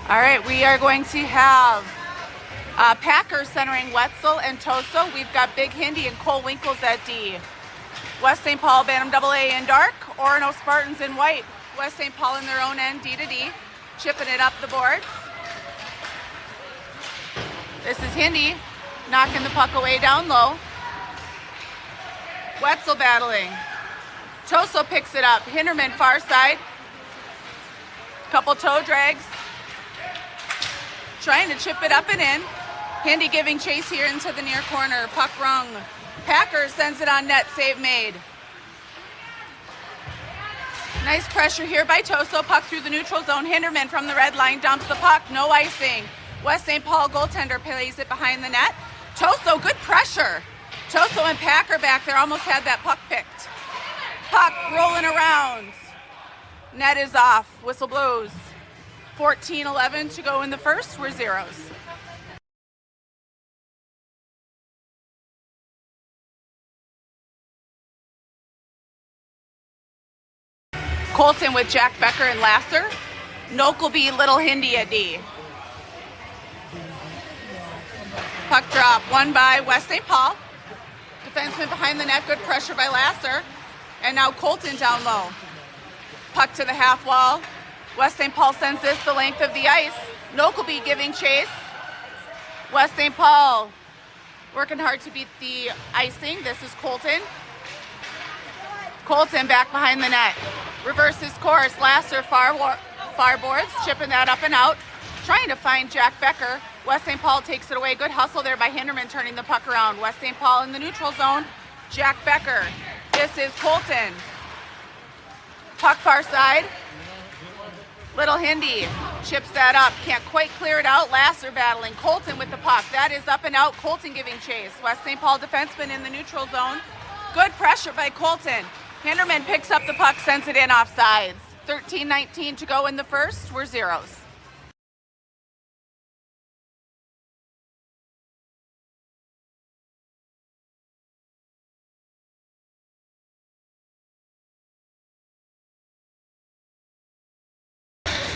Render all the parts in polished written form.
All right, we are going to have Packer centering Wetzel and Toso. We've got Big Hindi and Cole Winkles at D. West St. Paul Bantam AA in dark, Orono Spartans in white. West St. Paul in their own end, D to D, chipping it up the boards. This is Hindi, knocking the puck away down low. Wetzel battling. Toso picks it up. Hinderman far side. Couple toe drags. Trying to chip it up and in. Hindi giving chase here into the near corner. Puck rung. Packer sends it on net. Save made. Nice pressure here by Toso. Puck through the neutral zone. Hinderman from the red line dumps the puck. No icing. West St. Paul goaltender plays it behind the net. Toso, good pressure. Toso and Packer back there almost had that puck picked. Puck rolling around. Net is off. Whistle blows. 14-11 to go in the first. We're zeros. Colton with Jack Becker and Lasser. Nokelby, Little Hindi at D. Puck drop, won by West St. Paul. Defenseman behind the net, good pressure by Lasser. And now Colton down low. Puck to the half wall. West St. Paul sends this the length of the ice. Nokelby giving chase. West St. Paul working hard to beat the icing. This is Colton. Colton back behind the net. Reverses course. Lasser far boards, chipping that up and out. Trying to find Jack Becker. West St. Paul takes it away. Good hustle there by Hinderman turning the puck around. West St. Paul in the neutral zone. Jack Becker. This is Colton. Puck far side. Little Hindi chips that up. Can't quite clear it out. Lasser battling. Colton with the puck. That is up and out. Colton giving chase. West St. Paul defenseman in the neutral zone. Good pressure by Colton. Hinderman picks up the puck, sends it in off sides. 13-19 to go in the first. We're zeros.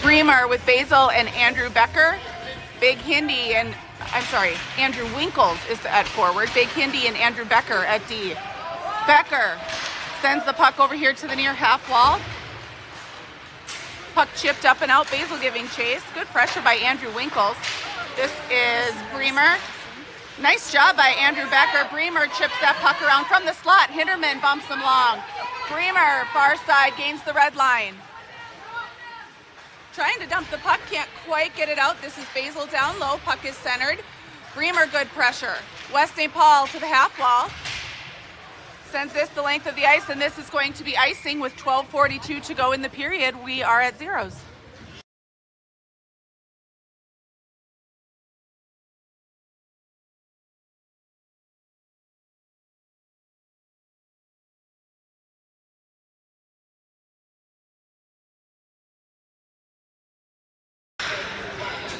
Bremer with Basil and Andrew Becker. Big Hindi and, Andrew Winkles is at forward. Big Hindi and Andrew Becker at D. Becker sends the puck over here to the near half wall. Puck chipped up and out. Basil giving chase. Good pressure by Andrew Winkles. This is Bremer. Nice job by Andrew Becker. Bremer chips that puck around from the slot. Hinderman bumps him long. Bremer, far side, gains the red line. Trying to dump the puck, can't quite get it out. This is Basil down low. Puck is centered. Bremer, good pressure. West St. Paul to the half wall. Sends this the length of the ice, and this is going to be icing with 12:42 to go in the period. We are at zeros.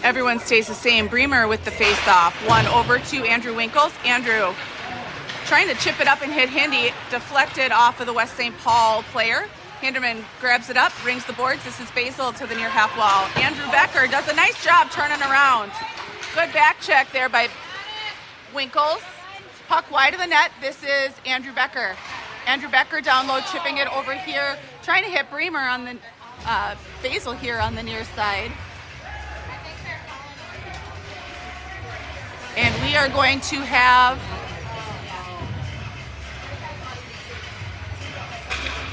Everyone stays the same. Bremer with the face-off. One over to Andrew Winkles. Andrew trying to chip it up and hit Hindi. Deflected off of the West St. Paul player. Hinderman grabs it up, rings the boards. This is Basil to the near half wall. Andrew Becker does a nice job turning around. Good back check there by Winkles. Puck wide of the net. This is Andrew Becker. Andrew Becker down low, chipping it over here. Trying to hit Bremer on the Basil here on the near side. And we are going to have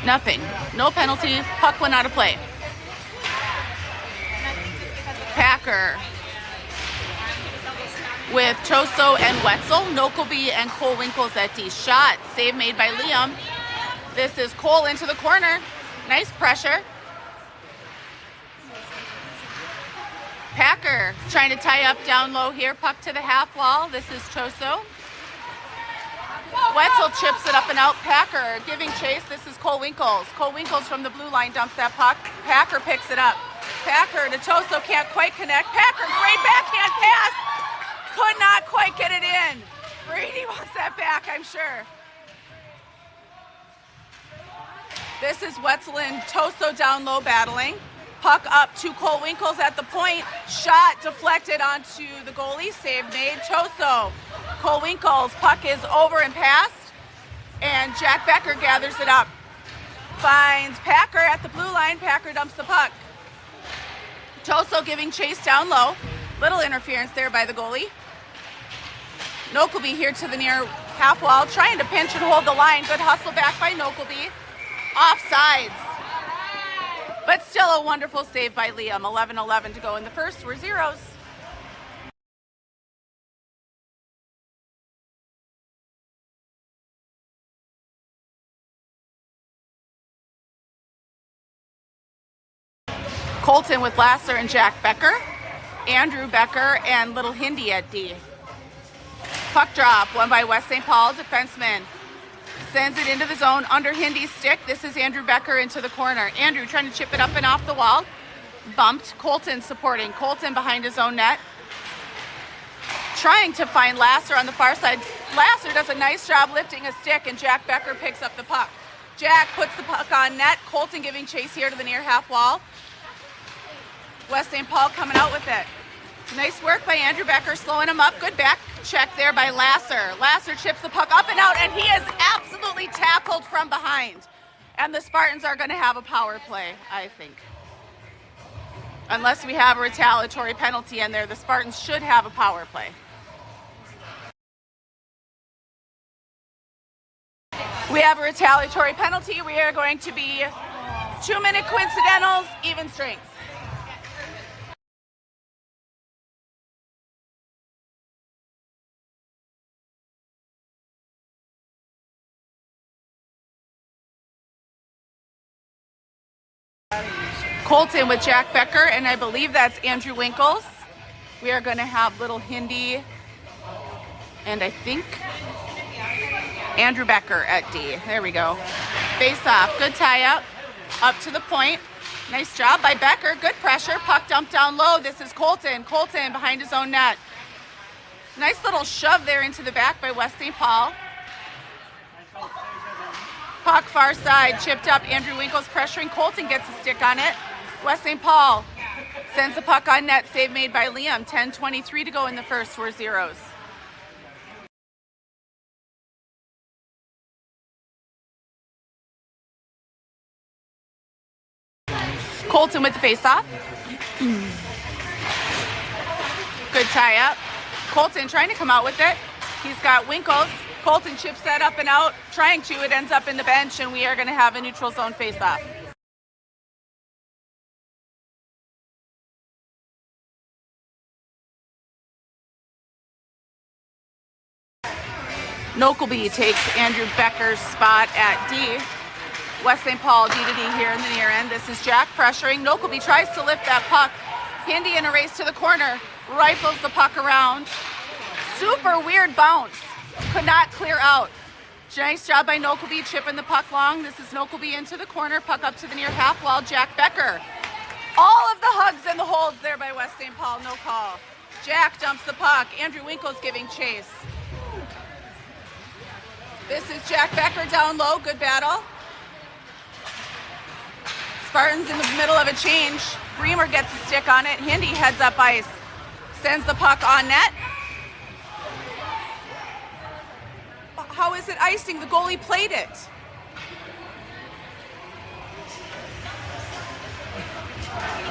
nothing. No penalty. Puck went out of play. Packer with Toso and Wetzel. Nokelby and Cole Winkles at D. Shot. Save made by Liam. This is Cole into the corner. Nice pressure. Packer trying to tie up down low here. Puck to the half wall. This is Toso. Wetzel chips it up and out. Packer giving chase. This is Cole Winkles. Cole Winkles from the blue line dumps that puck. Packer picks it up. Packer to Toso, can't quite connect. Packer, great backhand pass. Could not quite get it in. Brady wants that back, I'm sure. This is Wetzel and Toso down low battling. puck up to Cole Winkles at the point. Shot deflected onto the goalie. Save made. Toso. Cole Winkles. Puck is over and past. And Jack Becker gathers it up. Finds Packer at the blue line. Packer dumps the puck. Toso giving chase down low. Little interference there by the goalie. Nokelby here to the near half wall, trying to pinch and hold the line. Good hustle back by Nokelby. Offsides. But still a wonderful save by Liam. 11-11 to go in the first. We're zeros. Colton with Lasser and Jack Becker. Andrew Becker and Little Hindi at D. Puck drop, won by West St. Paul, defenseman. Sends it into the zone under Hindy's stick. This is Andrew Becker into the corner. Andrew trying to chip it up and off the wall. Bumped. Colton supporting. Colton behind his own net. Trying to find Lasser on the far side. Lasser does a nice job lifting a stick, and Jack Becker picks up the puck. Jack puts the puck on net. Colton giving chase here to the near half wall. West St. Paul coming out with it. Nice work by Andrew Becker, slowing him up. Good back check there by Lasser. Lasser chips the puck up and out, and he is absolutely tackled from behind. And the Spartans are going to have a power play, I think. Unless we have a retaliatory penalty in there, the Spartans should have a power play. We have a retaliatory penalty. We are going to be 2-minute coincidentals, even strength. Colton with Jack Becker, and I believe that's Andrew Winkles. We are going to have Little Hindi, and I think Andrew Becker at D. There we go. Face off. Good tie up to the point. Nice job by Becker. Good pressure. Puck dumped down low. This is Colton. Colton behind his own net. Nice little shove there into the back by West St. Paul. Puck far side, chipped up. Andrew Winkles pressuring. Colton gets a stick on it. West St. Paul sends the puck on net. Save made by Liam. 10:23 to go in the first. We're zeros. Colton with the face-off. Good tie-up. Colton trying to come out with it. He's got Winkles. Colton chips that up and out. Trying to. It ends up in the bench, and we are going to have a neutral zone face-off. Nokelby takes Andrew Becker's spot at D. West St. Paul D-to-D here in the near end. This is Jack pressuring. Nokelby tries to lift that puck. Hindi in a race to the corner. Rifles the puck around. Super weird bounce. Could not clear out. Nice job by Nokelby chipping the puck long. This is Nokelby into the corner. Puck up to the near half wall. Jack Becker. All of the hugs and the holds there by West St. Paul. No call. Jack dumps the puck. Andrew Winkles giving chase. This is Jack Becker down low. Good battle. Spartans in the middle of a change. Bremer gets a stick on it. Hindi heads up ice. Sends the puck on net. How is it icing? The goalie played it.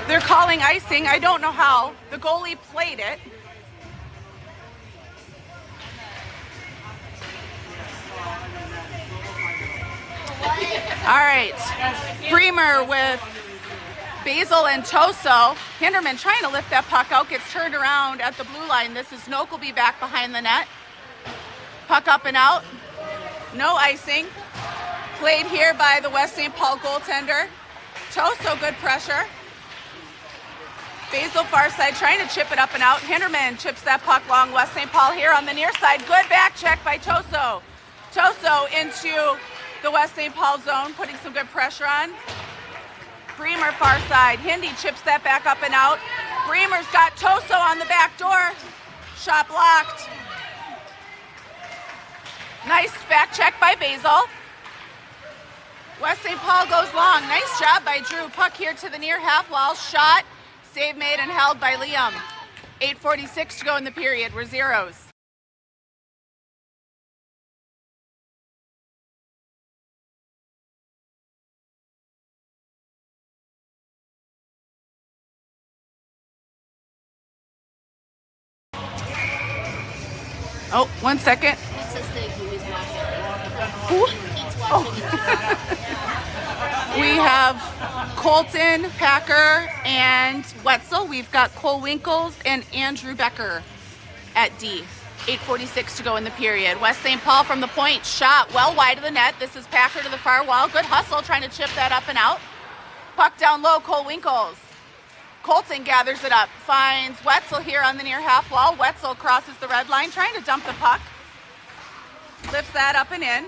They're calling icing. I don't know how. The goalie played it. All right, Bremer with Basil and Toso. Hinderman trying to lift that puck out, gets turned around at the blue line. This is Nokelby back behind the net. Puck up and out. No icing. Played here by the West St. Paul goaltender. Toso, good pressure. Basil far side trying to chip it up and out. Hinderman chips that puck long. West St. Paul here on the near side. Good back check by Toso. Toso into the West St. Paul zone, putting some good pressure on. Bremer far side. Hindi chips that back up and out. Bremer's got Toso on the back door. Shot blocked. Nice back check by Basil. West St. Paul goes long. Nice job by Drew. Puck here to the near half wall. Shot, save made and held by Liam. 8:46 to go in the period. We're zeros. Oh, 1 second. Who? Oh. We have Colton, Packer, and Wetzel. We've got Cole Winkles and Andrew Becker at D. 8:46 to go in the period. West St. Paul from the point. Shot well wide of the net. This is Packer to the far wall. Good hustle trying to chip that up and out. Puck down low, Cole Winkles. Colton gathers it up. Finds Wetzel here on the near half wall. Wetzel crosses the red line trying to dump the puck. Lifts that up and in.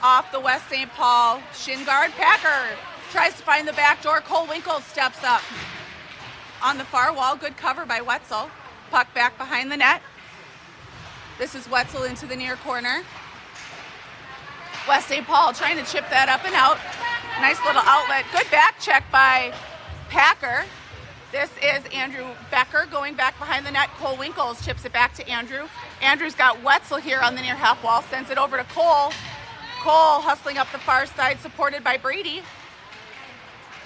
Off the West St. Paul shin guard. Packer tries to find the back door. Cole Winkles steps up. On the far wall, good cover by Wetzel. Puck back behind the net. This is Wetzel into the near corner. West St. Paul trying to chip that up and out. Nice little outlet. Good back check by Packer. This is Andrew Becker going back behind the net. Cole Winkles chips it back to Andrew. Andrew's got Wetzel here on the near half wall. Sends it over to Cole. Cole hustling up the far side, supported by Brady.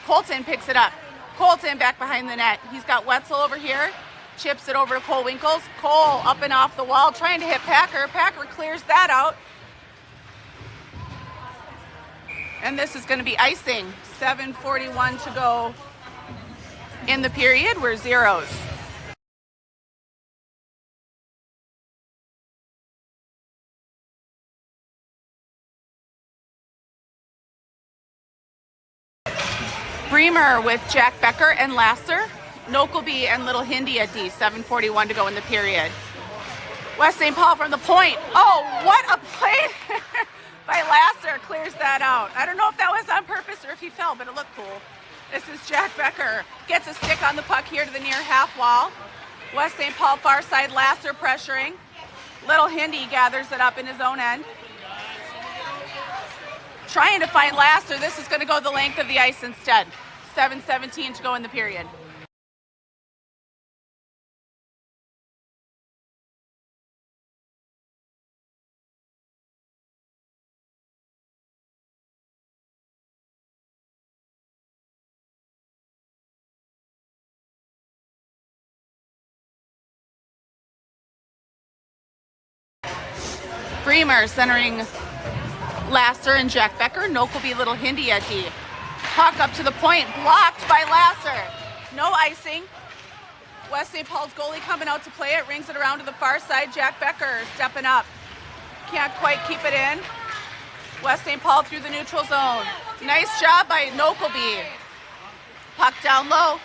Colton picks it up. Colton back behind the net. He's got Wetzel over here. Chips it over to Cole Winkles. Cole up and off the wall, trying to hit Packer. Packer clears that out. And this is going to be icing. 7:41 to go in the period. We're zeros. Bremer with Jack Becker and Lasser. Nokelby and Little Hindi at D. 7:41 to go in the period. West St. Paul from the point. Oh, what a play by Lasser. Clears that out. I don't know if that was on purpose or if he fell, but it looked cool. This is Jack Becker. Gets a stick on the puck here to the near half wall. West St. Paul far side. Lasser pressuring. Little Hindi gathers it up in his own end. Trying to find Lasser. This is going to go the length of the ice instead. 7:17 to go in the period. Bremer centering Lasser and Jack Becker. Nokelby, Little Hindi at D. Puck up to the point, blocked by Lasser. No icing. West St. Paul's goalie coming out to play it. Rings it around to the far side. Jack Becker stepping up. Can't quite keep it in. West St. Paul through the neutral zone. Nice job by Nokelby. Puck down low.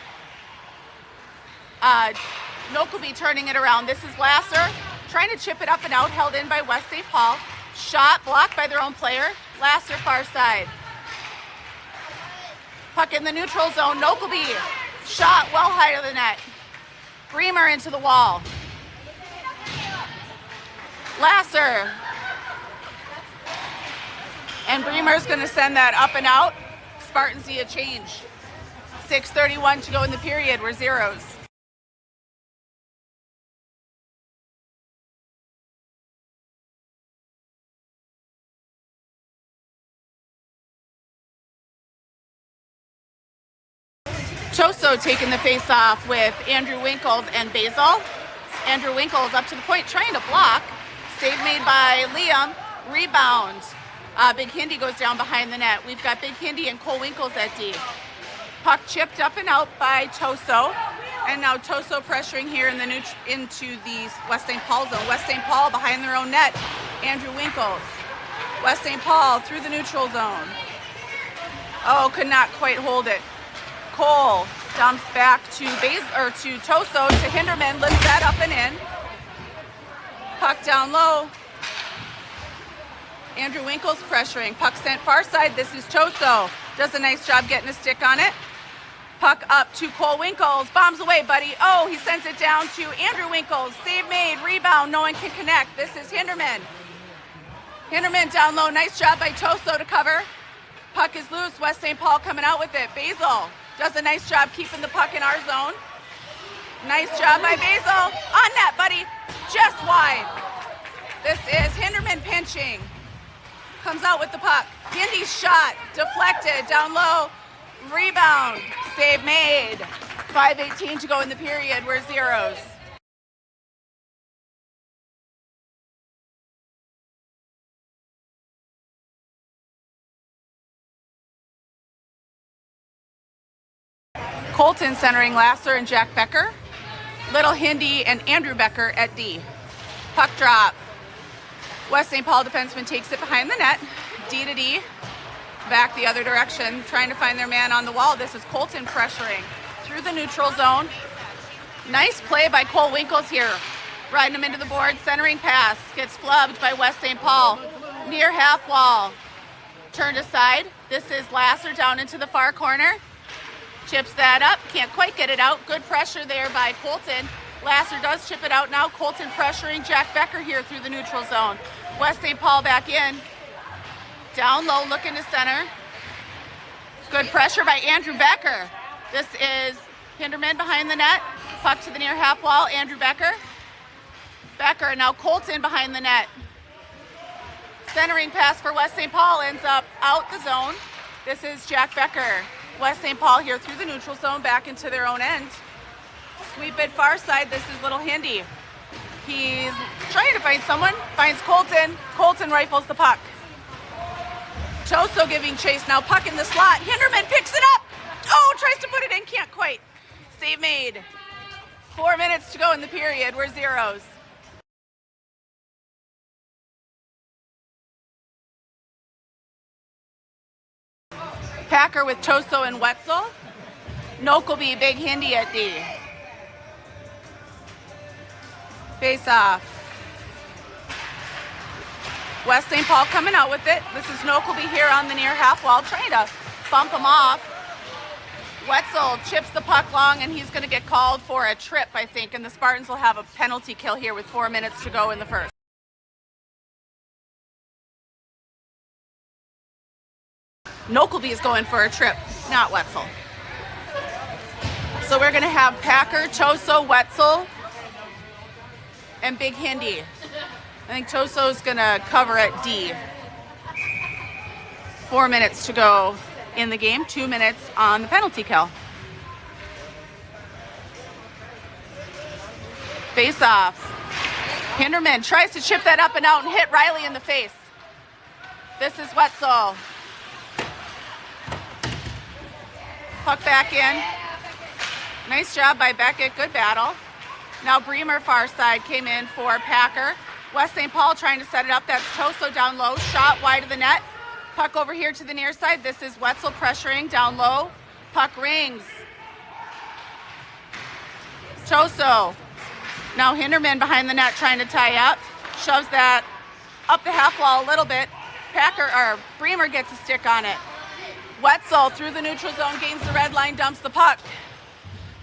Nokelby turning it around. This is Lasser trying to chip it up and out. Held in by West St. Paul. Shot blocked by their own player. Lasser far side. Puck in the neutral zone. Nokelby. Shot well high of the net. Bremer into the wall. Lasser. And Bremer's going to send that up and out. Spartans need a change. 6:31 to go in the period. We're zeros. Choso taking the face off with Andrew Winkles and Basil. Andrew Winkles up to the point, trying to block. Save made by Liam. Rebound. Big Hindi goes down behind the net. We've got Big Hindi and Cole Winkles at D. Puck chipped up and out by Choso. And now Choso pressuring here in the into the West St. Paul zone. West St. Paul behind their own net. Andrew Winkles. West St. Paul through the neutral zone. Oh, could not quite hold it. Cole dumps back to Choso to Hinderman, lifts that up and in. Puck down low. Andrew Winkles pressuring. Puck sent far side. This is Choso. Does a nice job getting a stick on it. Puck up to Cole Winkles. Bombs away, buddy. Oh, he sends it down to Andrew Winkles. Save made. Rebound. No one can connect. This is Hinderman. Hinderman down low. Nice job by Choso to cover. Puck Puck is loose. West St. Paul coming out with it. Basil does a nice job keeping the puck in our zone. Nice job by Basil. On net, buddy. Just wide. This is Hinderman pinching. Comes out with the puck. Hindy's shot. Deflected. Down low. Rebound. Save made. 5:18 to go in the period. We're zeros. Colton centering Lasser and Jack Becker. Little Hindy and Andrew Becker at D. Puck drop. West St. Paul defenseman takes it behind the net. D to D. Back the other direction, trying to find their man on the wall. This is Colton pressuring through the neutral zone. Nice play by Cole Winkles here. Riding him into the board. Centering pass. Gets flubbed by West St. Paul. Near half wall. Turned aside. This is Lasser down into the far corner. Chips that up, can't quite get it out. Good pressure there by Colton. Lasser does chip it out now. Colton pressuring Jack Becker here through the neutral zone. West St. Paul back in. Down low, looking to center. Good pressure by Andrew Becker. This is Hinderman behind the net. Puck to the near half wall, Andrew Becker. Becker, now Colton behind the net. Centering pass for West St. Paul ends up out the zone. This is Jack Becker. West St. Paul here through the neutral zone, back into their own end. Sweep it far side. This is Little Hindy. He's trying to find someone. Finds Colton. Colton rifles the puck. Choso giving chase now. Puck in the slot. Hinderman picks it up. Oh, tries to put it in. Can't quite. Save made. 4 minutes to go in the period. We're zeros. Packer with Choso and Wetzel. Nokelby, Big Hindy at D. Face off. West St. Paul coming out with it. This is Nokelby here on the near half wall, trying to bump him off. Wetzel chips the puck long, and he's going to get called for a trip, I think, and the Spartans will have a penalty kill here with 4 minutes to go in the first. Nokelby is going for a trip, not Wetzel. So we're going to have Packer, Choso, Wetzel, and Big Hindy. I think Choso's going to cover at D. 4 minutes to go in the game, 2 minutes on the penalty kill. Face off. Hinderman tries to chip that up and out and hit Riley in the face. This is Wetzel. Puck back in. Nice job by Beckett. Good battle. Now Bremer far side came in for Packer. West St. Paul trying to set it up. That's Choso down low. Shot wide of the net. Puck over here to the near side. This is Wetzel pressuring down low. Puck rings. Choso. Now Hinderman behind the net trying to tie up. Shoves that up the half wall a little bit. Bremer gets a stick on it. Wetzel through the neutral zone, gains the red line, dumps the puck.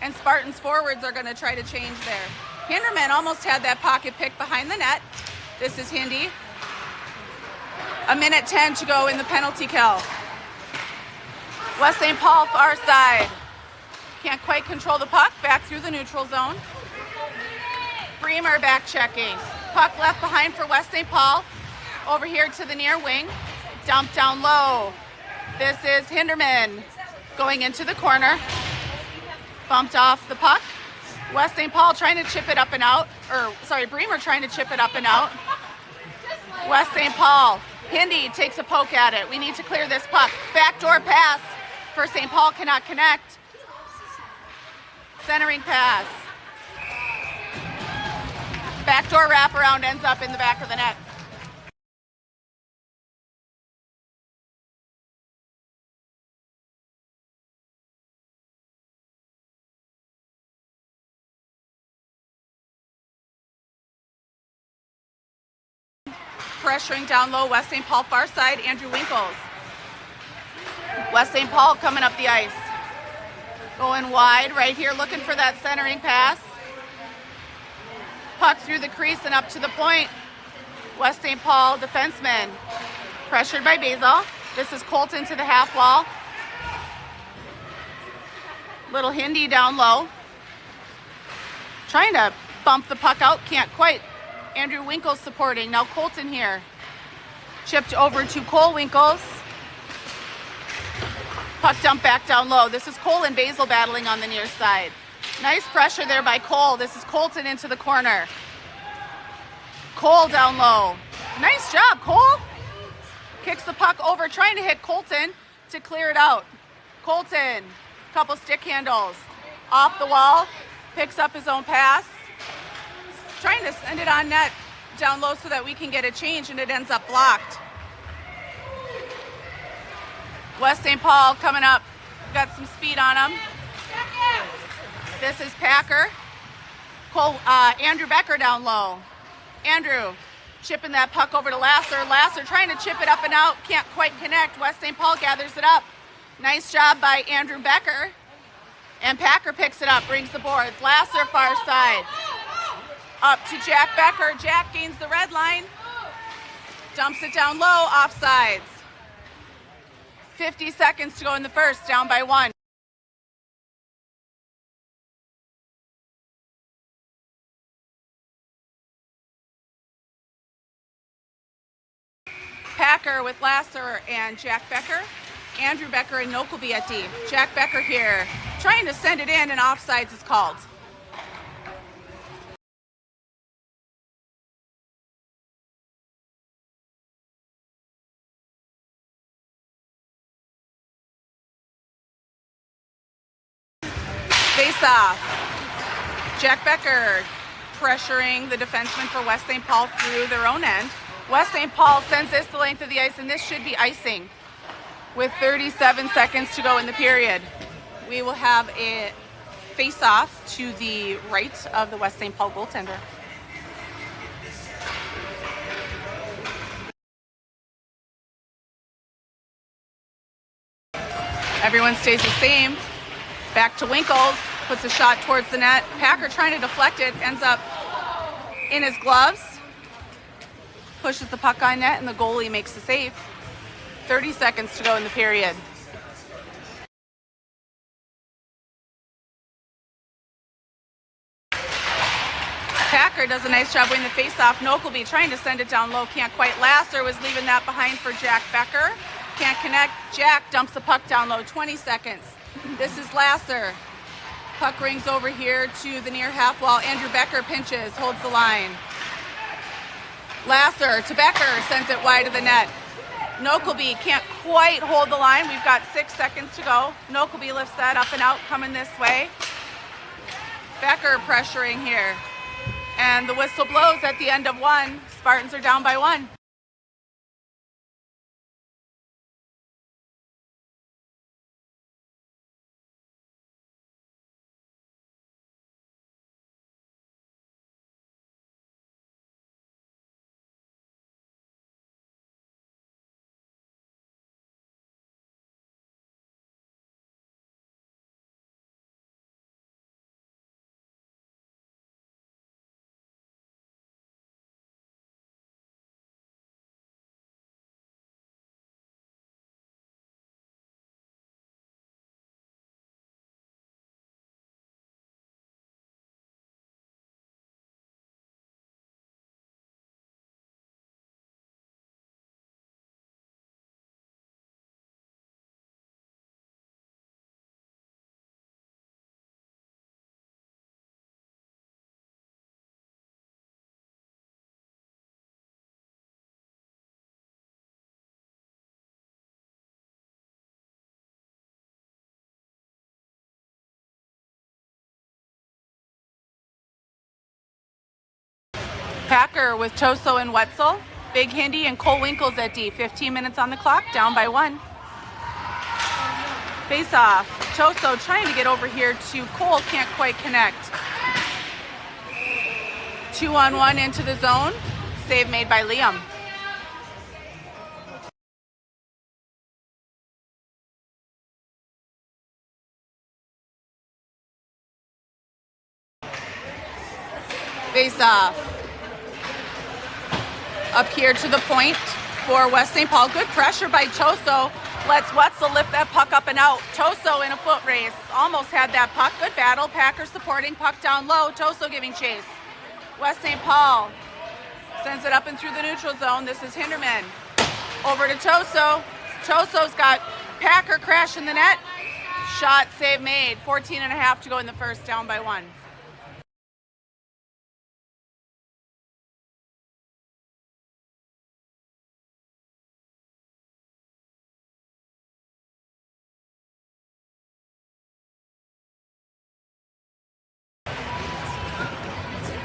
And Spartans forwards are going to try to change there. Hinderman almost had that pocket pick behind the net. This is Hindy. 1:10 to go in the penalty kill. West St. Paul far side. Can't quite control the puck. Back through the neutral zone. Bremer back checking. Puck left behind for West St. Paul. Over here to the near wing. Dump down low. This is Hinderman going into the corner. Bumped off the puck. West St. Paul trying to chip it up and out. Bremer trying to chip it up and out. West St. Paul. Hindy takes a poke at it. We need to clear this puck. Backdoor pass for St. Paul, cannot connect. Centering pass. Backdoor wraparound ends up in the back of the net. Pressuring down low, West St. Paul far side, Andrew Winkles. West St. Paul coming up the ice. Going wide right here, looking for that centering pass. Puck through the crease and up to the point. West St. Paul defenseman pressured by Basil. This is Colton to the half wall. Little Hindi down low. Trying to bump the puck out, can't quite. Andrew Winkles supporting. Now Colton here. Chipped over to Cole Winkles. Puck dump back down low. This is Cole and Basil battling on the near side. Nice pressure there by Cole. This is Colton into the corner. Cole down low. Nice job, Cole. Kicks the puck over, trying to hit Colton to clear it out. Colton, couple stick handles. Off the wall, picks up his own pass. Trying to send it on net down low so that we can get a change, and it ends up blocked. West St. Paul coming up. Got some speed on him. This is Packer. Andrew Becker down low. Andrew chipping that puck over to Lasser. Lasser trying to chip it up and out. Can't quite connect. West St. Paul gathers it up. Nice job by Andrew Becker. And Packer picks it up, brings the boards. Lasser far side. Up to Jack Becker. Jack gains the red line. Dumps it down low, offsides. 50 seconds to go in the first, down by 1. Packer with Lasser and Jack Becker. Andrew Becker and Nokelby at D. Jack Becker here, trying to send it in, and offsides is called. Face off. Jack Becker pressuring the defenseman for West St. Paul through their own end. West St. Paul sends this the length of the ice, and this should be icing with 37 seconds to go in the period. We will have a face-off to the right of the West St. Paul goaltender. Everyone stays the same. Back to Winkles, puts a shot towards the net. Packer trying to deflect it, ends up in his gloves. Pushes the puck on net, and the goalie makes the save. 30 seconds to go in the period. Packer does a nice job winning the faceoff. Nokelby trying to send it down low, can't quite. Lasser was leaving that behind for Jack Becker. Can't connect. Jack dumps the puck down low, 20 seconds. This is Lasser. Puck rings over here to the near half wall. Andrew Becker pinches, holds the line. Lasser to Becker, sends it wide of the net. Nokelby can't quite hold the line. We've got 6 seconds to go. Nokelby lifts that up and out, coming this way. Becker pressuring here. And the whistle blows at the end of 1. Spartans are down by 1. Packer with Toso and Wetzel. Big Hindi and Cole Winkles at D. 15 minutes on the clock, down by 1. Face off. Toso trying to get over here to Cole, can't quite connect. 2-on-1 into the zone. Save made by Liam. Face off. Up here to the point for West St. Paul. Good pressure by Toso. Lets Wetzel lift that puck up and out. Toso in a foot race. Almost had that puck. Good battle. Packer supporting. Puck down low. Toso giving chase. West St. Paul sends it up and through the neutral zone. This is Hinderman. Over to Toso. Toso's got Packer crash in the net. Shot, save made. 14.5 to go in the first, down by 1.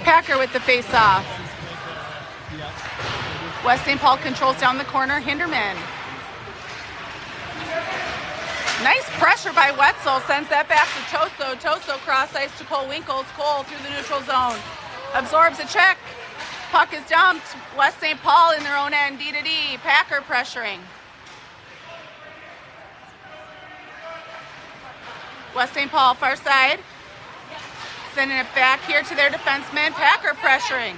Packer with the face-off. West St. Paul controls down the corner. Hinderman. Nice pressure by Wetzel. Sends that back to Toso. Toso cross ice to Cole Winkles. Cole through the neutral zone. Absorbs a check. Puck is dumped. West St. Paul in their own end. D to D. Packer pressuring. West St. Paul far side. Sending it back here to their defenseman. Packer pressuring.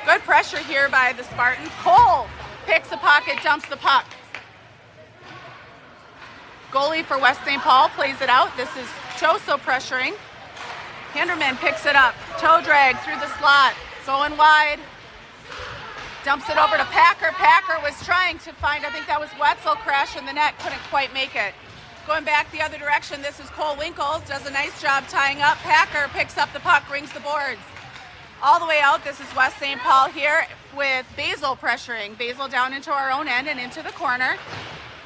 Good pressure here by the Spartans. Cole picks the pocket, dumps the puck. Goalie for West St. Paul plays it out. This is Toso pressuring. Hinderman picks it up. Toe drag through the slot. Going wide. Dumps it over to Packer. Packer was trying to find, I think that was Wetzel, crash in the net. Couldn't quite make it. Going back the other direction, this is Cole Winkles. Does a nice job tying up. Packer picks up the puck, rings the boards. All the way out, this is West St. Paul here with Basil pressuring. Basil down into our own end and into the corner.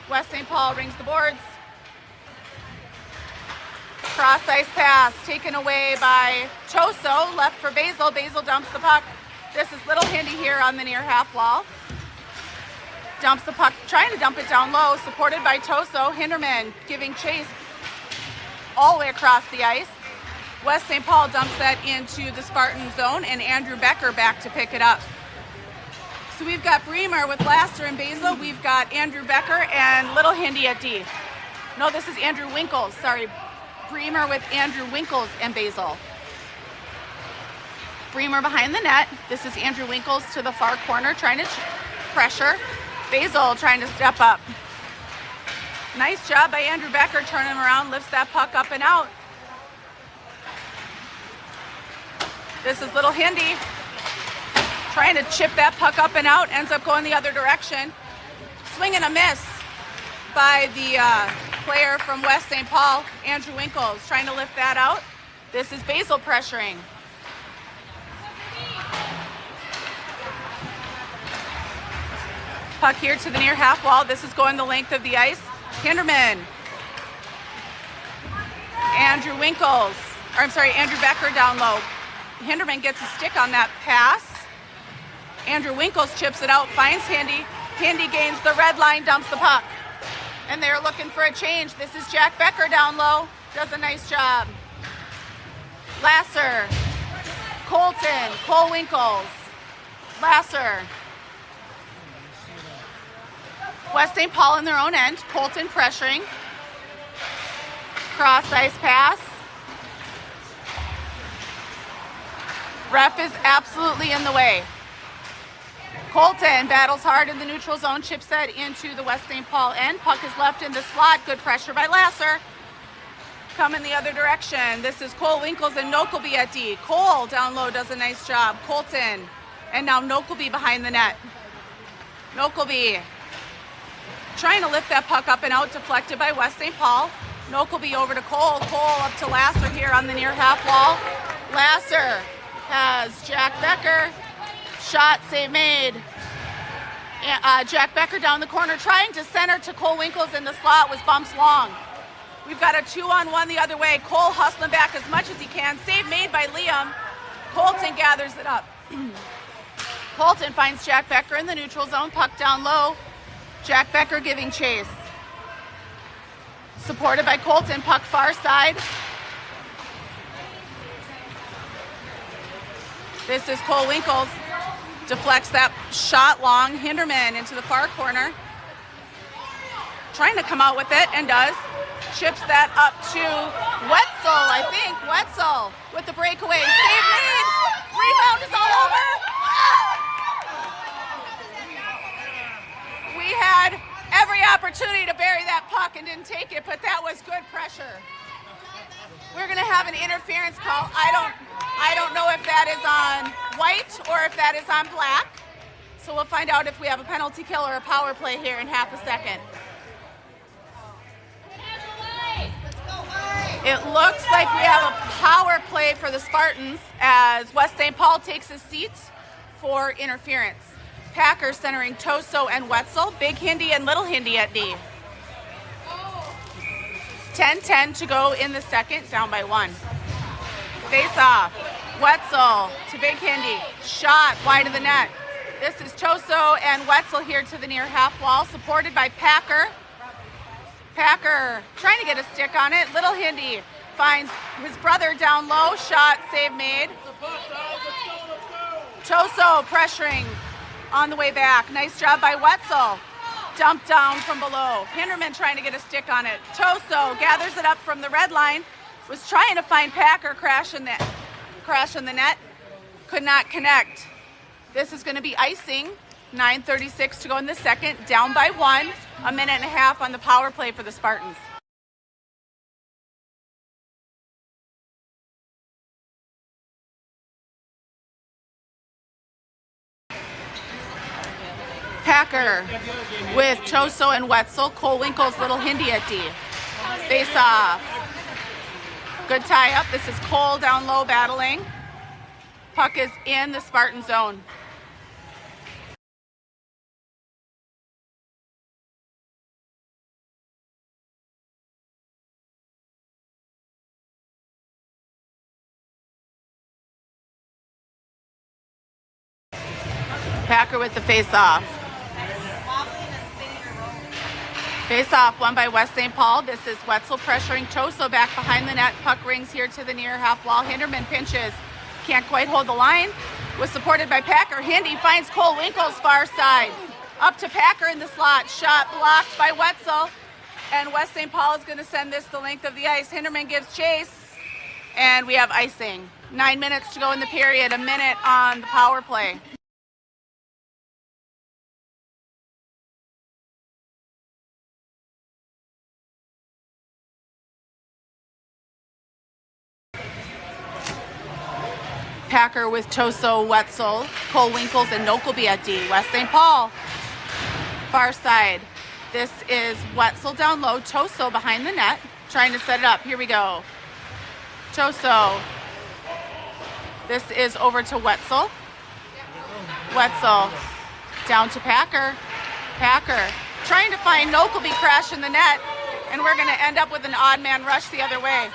West St. Paul rings the boards. Cross ice pass taken away by Toso. Left for Basil. Basil dumps the puck. This is Little Hindy here on the near half wall. Dumps the puck, trying to dump it down low, supported by Toso. Hinderman giving chase all the way across the ice. West St. Paul dumps that into the Spartan zone, and Andrew Becker back to pick it up. So we've got Bremer with Laster and Basil. We've got Andrew Becker and Little Hindy at D. No, this is Andrew Winkles. Sorry, Bremer with Andrew Winkles and Basil. Bremer behind the net. This is Andrew Winkles to the far corner, trying to pressure. Basil trying to step up. Nice job by Andrew Becker, turning him around, lifts that puck up and out. This is Little Hindy trying to chip that puck up and out, ends up going the other direction. Swing and a miss by the player from West St. Paul, Andrew Winkles, trying to lift that out. This is Basil pressuring. Puck here to the near half wall. This is going the length of the ice. Hinderman. Andrew Becker down low. Hinderman gets a stick on that pass. Andrew Winkles chips it out, finds Hindy. Hindy gains the red line, dumps the puck. And they're looking for a change. This is Jack Becker down low. Does a nice job. Lasser. Colton. Cole Winkles. Lasser. West St. Paul in their own end. Colton pressuring. Cross ice pass. Ref is absolutely in the way. Colton battles hard in the neutral zone, chips that into the West St. Paul end. Puck is left in the slot. Good pressure by Lasser. Coming the other direction. This is Cole Winkles and Nokelby at D. Cole down low does a nice job. Colton. And now Nokelby behind the net. Nokelby trying to lift that puck up and out, deflected by West St. Paul. Nokelby over to Cole. Cole up to Lasser here on the near half wall. Lasser has Jack Becker. Shot, save made. Jack Becker down the corner, trying to center to Cole Winkles in the slot, was bumps long. We've got a 2-on-1 the other way. Cole hustling back as much as he can. Save made by Liam. Colton gathers it up. Colton finds Jack Becker in the neutral zone, puck down low. Jack Becker giving chase. Supported by Colton, puck far side. This is Cole Winkles. Deflects that shot long. Hinderman into the far corner. Trying to come out with it, and does. Chips that up to Wetzel, I think. Wetzel with the breakaway. Save made. Rebound is all over. We had every opportunity to bury that puck and didn't take it, but that was good pressure. We're going to have an interference call. I don't know if that is on white or if that is on black. So we'll find out if we have a penalty kill or a power play here in half a second. It looks like we have a power play for the Spartans as West St. Paul takes his seat for interference. Packer centering Toso and Wetzel, Big Hindi and Little Hindi at D. 10-10 to go in the second, down by 1. Face off. Wetzel to Big Hindi. Shot wide of the net. This is Toso and Wetzel here to the near half wall, supported by Packer. Packer trying to get a stick on it. Little Hindi finds his brother down low. Shot, save made. Toso pressuring on the way back. Nice job by Wetzel. Dumped down from below. Hinderman trying to get a stick on it. Toso gathers it up from the red line. Was trying to find Packer crash in the net. Could not connect. This is going to be icing. 9:36 to go in the second. Down by 1. A minute and a half on the power play for the Spartans. Packer with Toso and Wetzel. Cole Winkles, Little Hindi at D. Face off. Good tie up. This is Cole down low battling. Puck is in the Spartan zone. Packer with the face off. Face off, won by West St. Paul. This is Wetzel pressuring Toso back behind the net. Puck rings here to the near half wall. Hinderman pinches. Can't quite hold the line. Was supported by Packer. Hindi finds Cole Winkles far side. Up to Packer in the slot. Shot blocked by Wetzel. And West St. Paul is going to send this the length of the ice. Hinderman gives chase. And we have icing. 9 minutes to go in the period. A minute on the power play. Packer with Toso, Wetzel, Cole Winkles, and Nokelby at D. West St. Paul, far side. This is Wetzel down low, Toso behind the net, trying to set it up. Here we go. Toso. This is over to Wetzel. Wetzel down to Packer. Packer trying to find Nokelby crash in the net, and we're going to end up with an odd man rush the other way.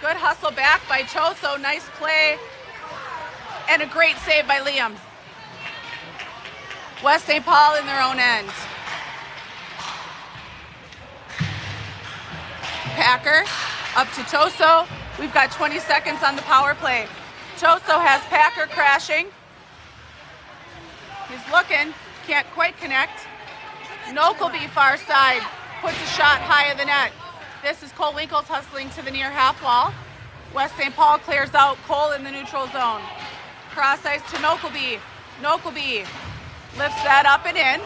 Good hustle back by Toso. Nice play. And a great save by Liam. West St. Paul in their own end. Packer up to Toso. We've got 20 seconds on the power play. Toso has Packer crashing. He's looking, can't quite connect. Nokelby far side, puts a shot high of the net. This is Cole Winkles hustling to the near half wall. West St. Paul clears out. Cole in the neutral zone. Cross ice to Nokelby. Nokelby lifts that up and in.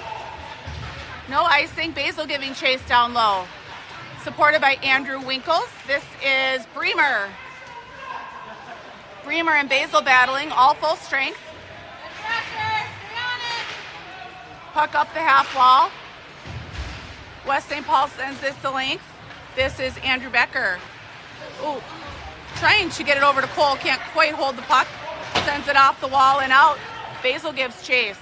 No icing. Basil giving chase down low. Supported by Andrew Winkles. This is Bremer. Bremer and Basil battling, all full strength. Puck up the half wall. West St. Paul sends this the length. This is Andrew Becker. Ooh, trying to get it over to Cole. Can't quite hold the puck. Sends it off the wall and out. Basil gives chase.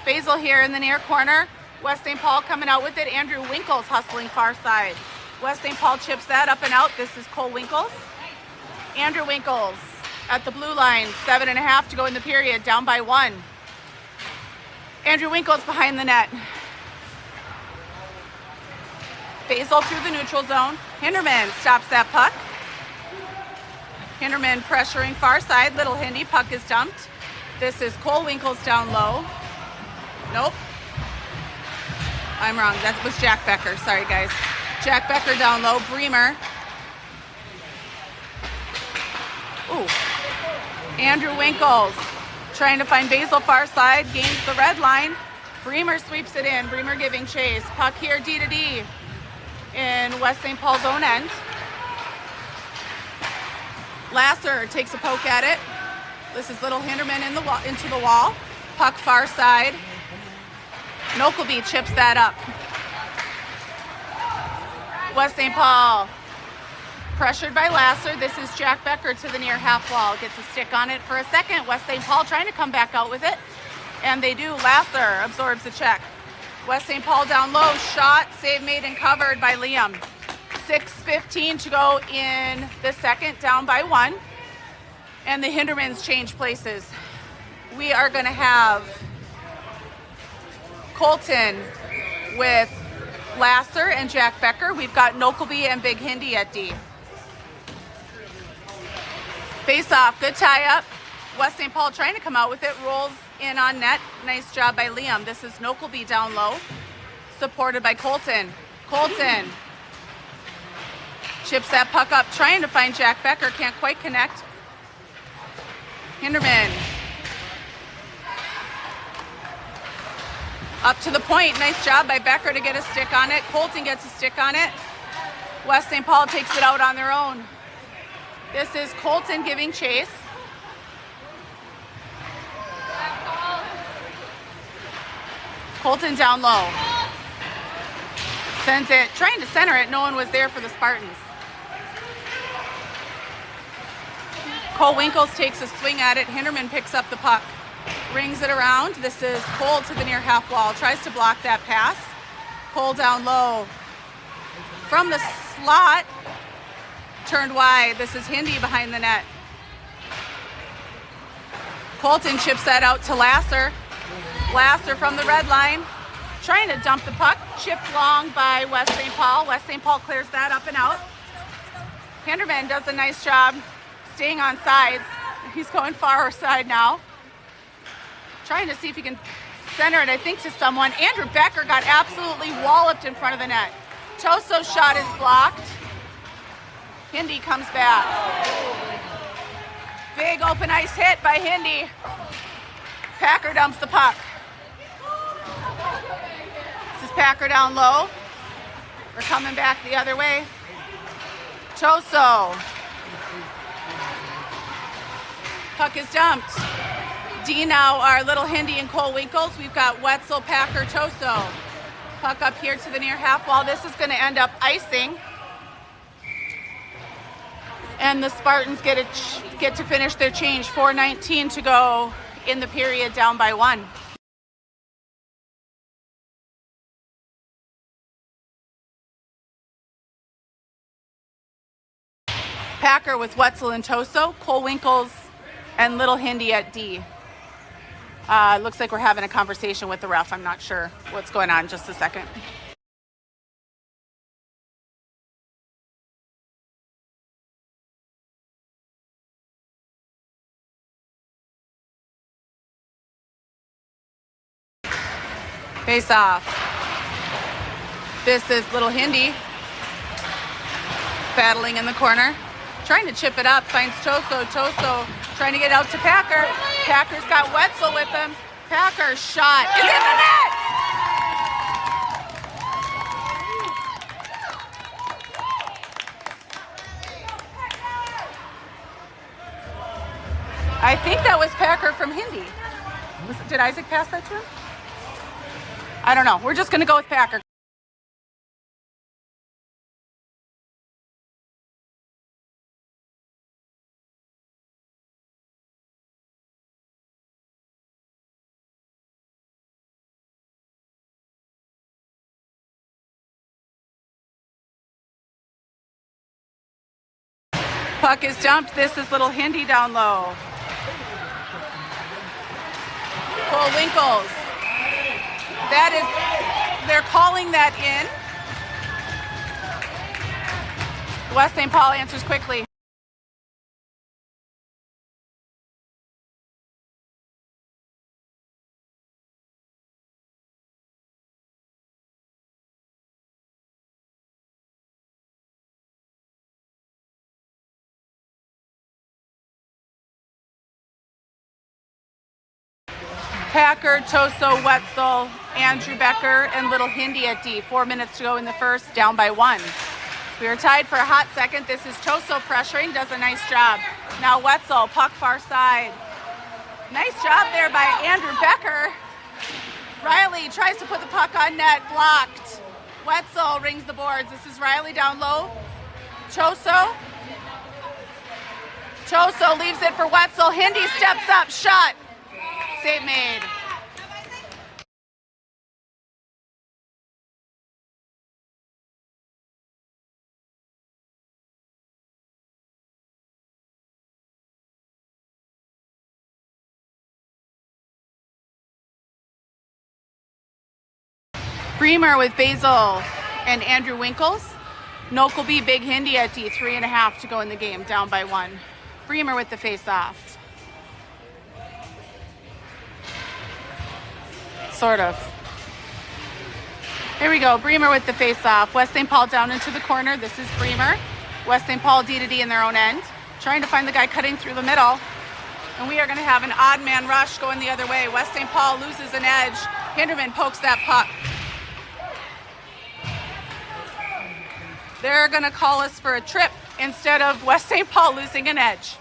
Basil here in the near corner. West St. Paul coming out with it. Andrew Winkles hustling far side. West St. Paul chips that up and out. This is Cole Winkles. Andrew Winkles at the blue line. 7.5 to go in the period. Down by 1. Andrew Winkles behind the net. Basil through the neutral zone. Hinderman stops that puck. Hinderman pressuring far side. Little Hindi. Puck is dumped. This is Cole Winkles down low. Nope. I'm wrong. That was Jack Becker. Sorry, guys. Jack Becker down low. Bremer. Ooh. Andrew Winkles trying to find Basil far side. Gains the red line. Bremer sweeps it in. Bremer giving chase. Puck here, D to D in West St. Paul's own end. Lasser takes a poke at it. This is Little Hinderman into the wall. Puck far side. Nokelby chips that up. West St. Paul pressured by Lasser. This is Jack Becker to the near half wall. Gets a stick on it for a second. West St. Paul trying to come back out with it. And they do. Lasser absorbs the check. West St. Paul down low. Shot. Save made and covered by Liam. 6:15 to go in the second. Down by 1. And the Hindermans change places. We are going to have Colton with Lasser and Jack Becker. We've got Nokelby and Big Hindi at D. Face off, good tie up. West St. Paul trying to come out with it, rolls in on net. Nice job by Liam. This is Nokelby down low, supported by Colton. Colton chips that puck up, trying to find Jack Becker, can't quite connect. Hinderman up to the point. Nice job by Becker to get a stick on it. Colton gets a stick on it. West St. Paul takes it out on their own. This is Colton giving chase. Colton down low. Sends it, trying to center it. No one was there for the Spartans. Cole Winkles takes a swing at it. Hinderman picks up the puck. Rings it around. This is Cole to the near half wall. Tries to block that pass. Cole down low. From the slot. Turned wide. This is Hindi behind the net. Colton chips that out to Lasser. Lasser from the red line. Trying to dump the puck. Chipped long by West St. Paul. West St. Paul clears that up and out. Hinderman does a nice job staying on sides. He's going far side now. Trying to see if he can center it, I think, to someone. Andrew Becker got absolutely walloped in front of the net. Toso's shot is blocked. Hindi comes back. Big open ice hit by Hindi. Packer dumps the puck. This is Packer down low. We're coming back the other way. Toso. Puck is dumped. D now are Little Hindi and Cole Winkles. We've got Wetzel, Packer, Toso. Puck up here to the near half wall. This is going to end up icing. And the Spartans get to finish their change. 4:19 to go in the period, down by 1. Packer with Wetzel and Toso. Cole Winkles and Little Hindi at D. Looks like we're having a conversation with the ref. I'm not sure what's going on. Just a second. Face off. This is Little Hindi battling in the corner. Trying to chip it up. Finds Toso. Toso trying to get out to Packer. Packer's got Wetzel with him. Packer's shot is in the net! I think that was Packer from Hindi. Did Isaac pass that to him? I don't know. We're just going to go with Packer. Puck is dumped. This is Little Hindi down low. Cole Winkles. They're calling that in. West St. Paul answers quickly. Packer, Toso, Wetzel, Andrew Becker, and Little Hindi at D. 4 minutes to go in the first, down by 1. We are tied for a hot second. This is Toso pressuring, does a nice job. Now Wetzel, puck far side. Nice job there by Andrew Becker. Riley tries to put the puck on net, blocked. Wetzel rings the boards. This is Riley down low. Toso leaves it for Wetzel. Hindi steps up, shot. Save made. Bremer with Basil and Andrew Winkles. Nokelby, Big Hindi at D, 3.5 to go in the game, down by 1. Bremer with the face-off. Sort of. Here we go, Bremer with the face-off. West St. Paul down into the corner. This is Bremer. West St. Paul D to D in their own end. Trying to find the guy cutting through the middle. And we are going to have an odd man rush going the other way. West St. Paul loses an edge. Hinderman pokes that puck. They're going to call us for a trip instead of West St. Paul losing an edge.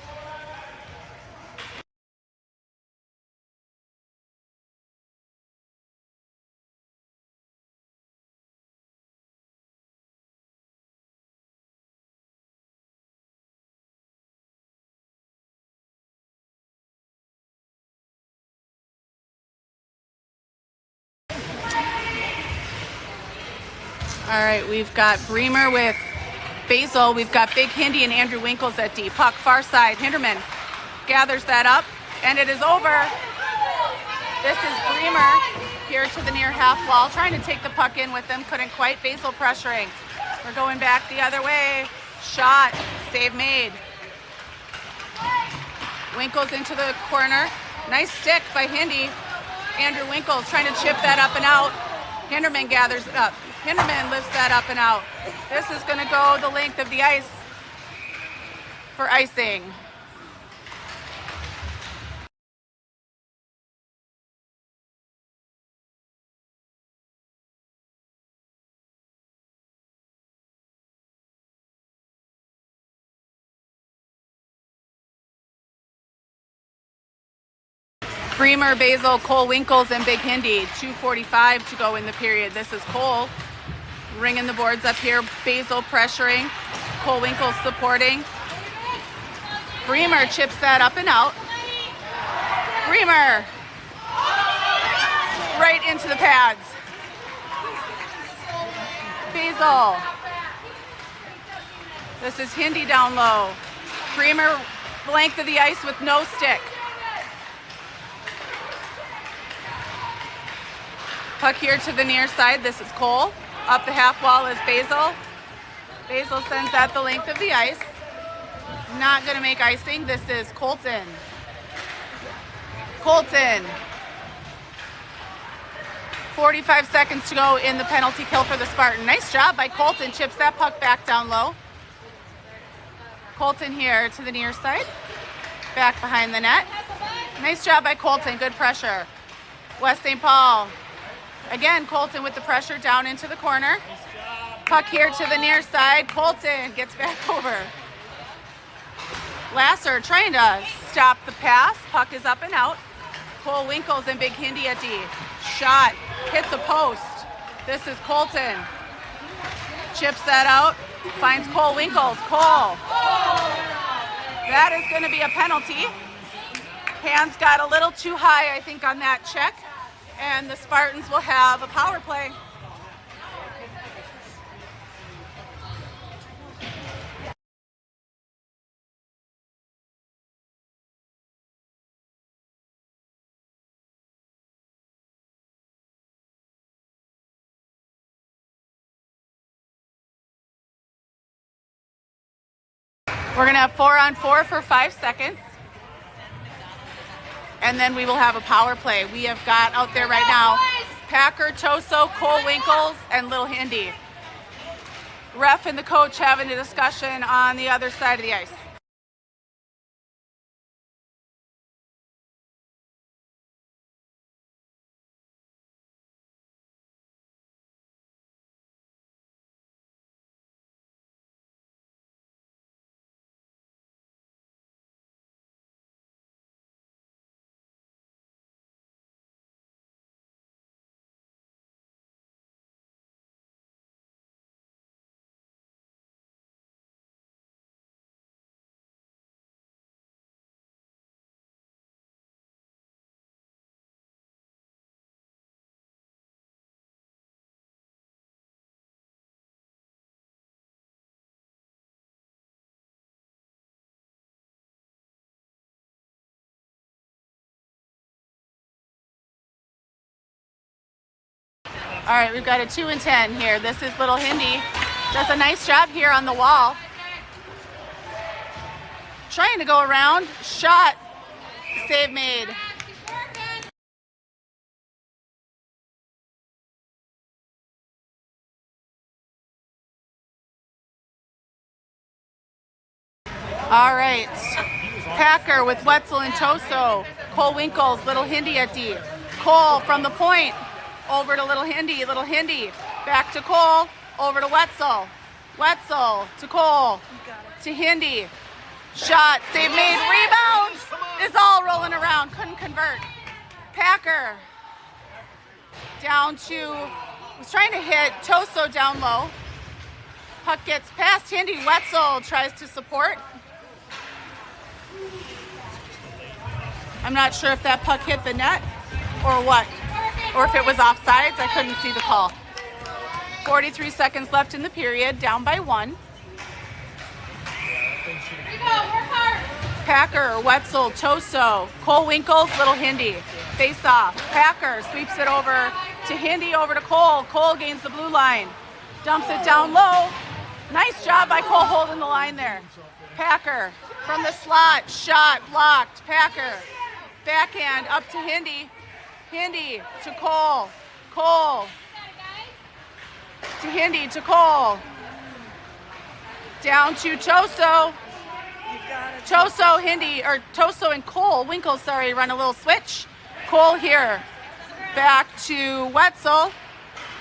All right, we've got Bremer with Basil. We've got Big Hindi and Andrew Winkles at D. Puck far side. Hinderman gathers that up, and it is over. This is Bremer here to the near half wall, trying to take the puck in with them. Couldn't quite. Basil pressuring. We're going back the other way. Shot. Save made. Winkles into the corner. Nice stick by Hindi. Andrew Winkles trying to chip that up and out. Hinderman gathers it up. Hinderman lifts that up and out. This is going to go the length of the ice for icing. Bremer, Basil, Cole, Winkles, and Big Hindi. 2:45 to go in the period. This is Cole ringing the boards up here. Basil pressuring. Cole Winkles supporting. Bremer chips that up and out. Bremer right into the pads. Basil. This is Hindi down low. Bremer length of the ice with no stick. Puck here to the near side. This is Cole. Up the half wall is Basil. Basil sends that the length of the ice. Not going to make icing. This is Colton. Colton. 45 seconds to go in the penalty kill for the Spartan. Nice job by Colton. Chips that puck back down low. Colton here to the near side. Back behind the net. Nice job by Colton. Good pressure. West St. Paul. Again, Colton with the pressure down into the corner. Puck here to the near side. Colton gets back over. Lasser trying to stop the pass. Puck is up and out. Cole Winkles and Big Hindi at D. Shot. Hits a post. This is Colton. Chips that out. Finds Cole Winkles. Cole. That is going to be a penalty. Hands got a little too high, I think, on that check. And the Spartans will have a power play. We're going to have 4-on-4 for 5 seconds. And then we will have a power play. We have got out there right now Packer, Toso, Cole Winkles, and Little Hindi. Ref and the coach having a discussion on the other side of the ice. All right, we've got a 2 and 10 here. This is Little Hindi. Does a nice job here on the wall. Trying to go around. Shot. Save made. All right. Packer with Wetzel and Toso. Cole Winkles, Little Hindi at D. Cole from the point. Over to Little Hindi. Little Hindi. Back to Cole. Over to Wetzel. Wetzel to Cole. To Hindi. Shot. Save made. Rebound. Is all rolling around. Couldn't convert. Packer. Down to. Was trying to hit Toso down low. Puck gets past Hindi. Wetzel tries to support. I'm not sure if that puck hit the net or what, or if it was offsides. I couldn't see the call. 43 seconds left in the period, down by 1. Packer, Wetzel, Toso, Cole Winkles, Little Hindi. Face off. Packer sweeps it over to Hindi, over to Cole. Cole gains the blue line. Dumps it down low. Nice job by Cole holding the line there. Packer from the slot. Shot blocked. Packer. Backhand up to Hindi. Hindi to Cole. Cole to Hindi to Cole. Down to Toso. Toso, Hindi, or Toso and Cole, Winkles, sorry, run a little switch. Cole here. Back to Wetzel.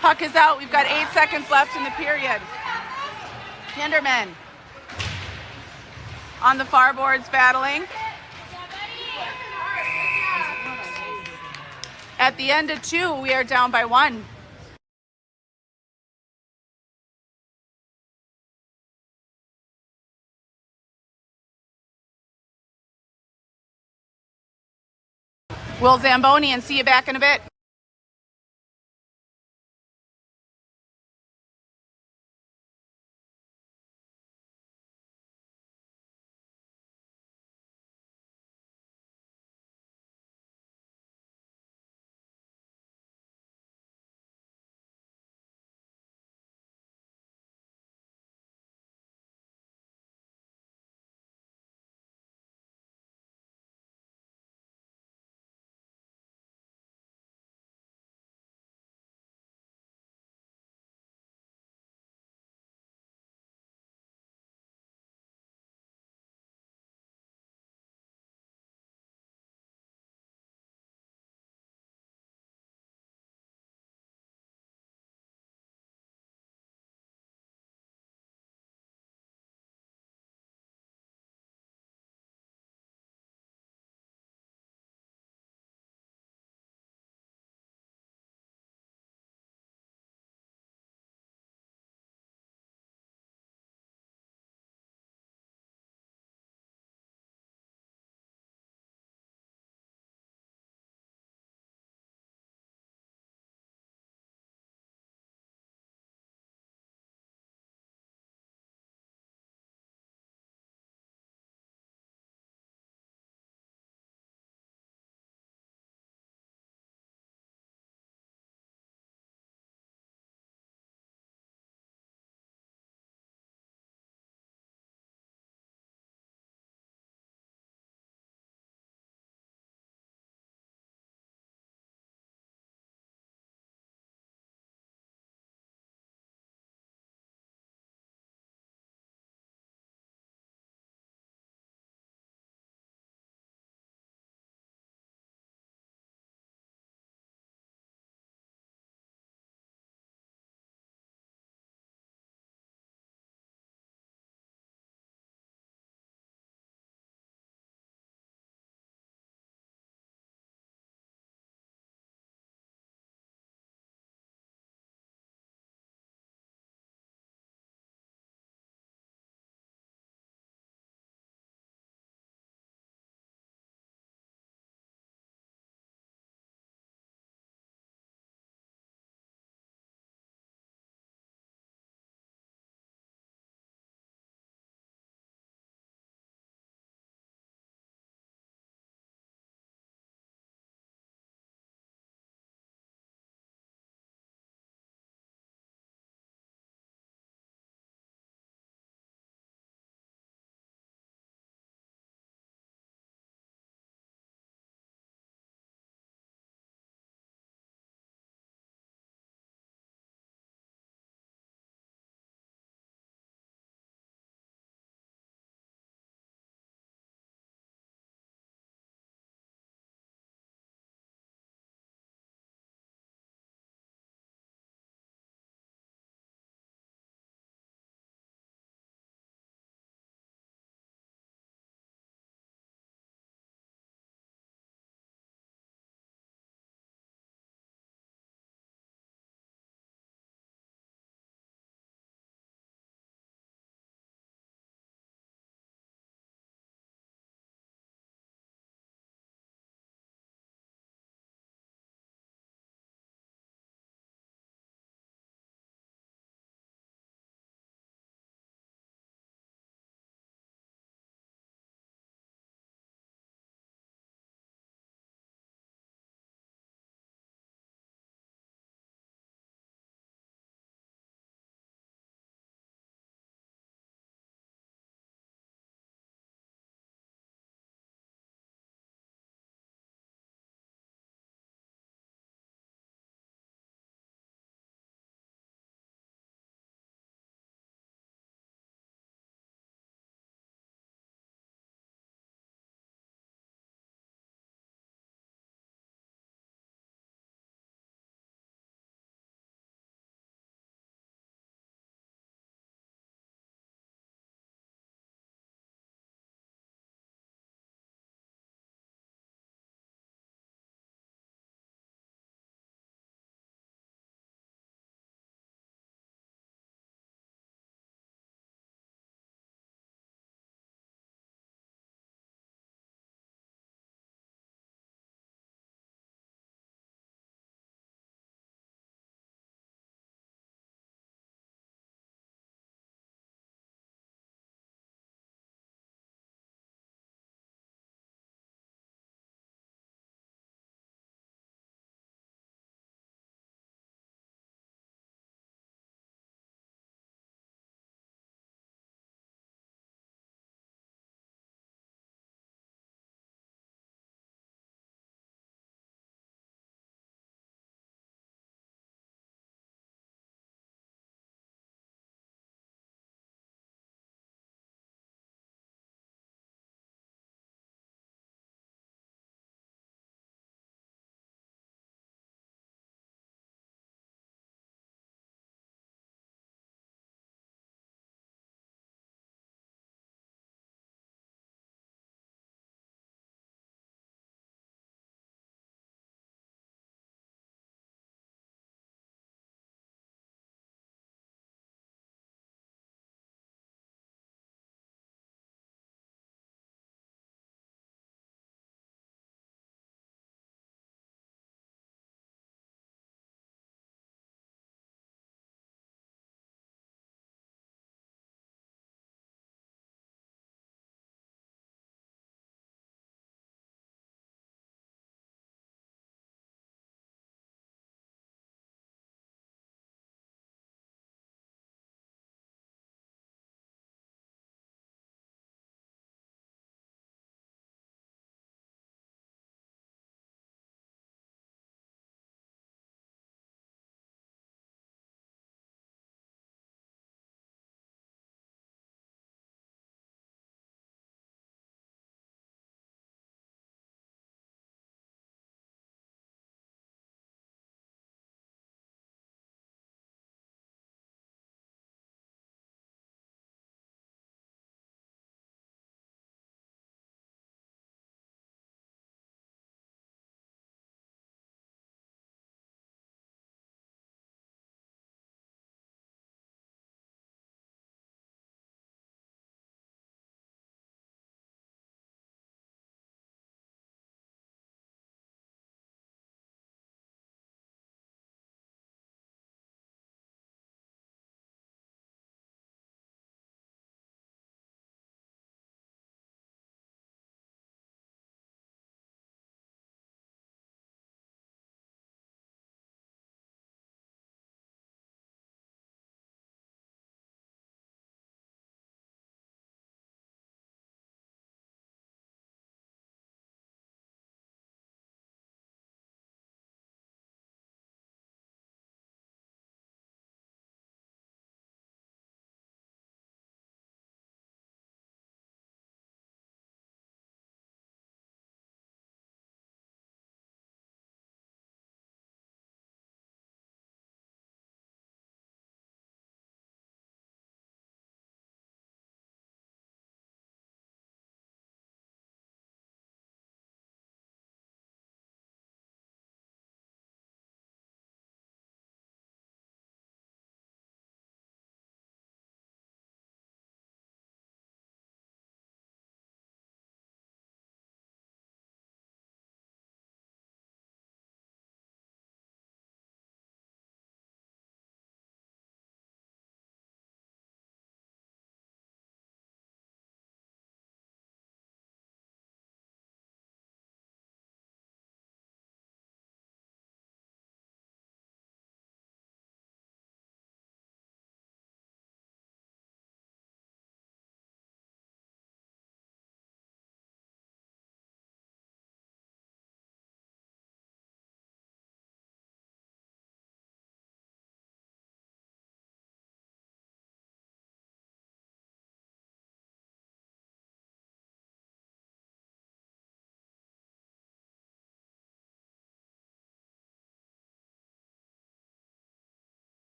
Puck is out. We've got 8 seconds left in the period. Hinderman on the far boards battling. At the end of 2, we are down by 1. Will Zamboni, and see you back in a bit.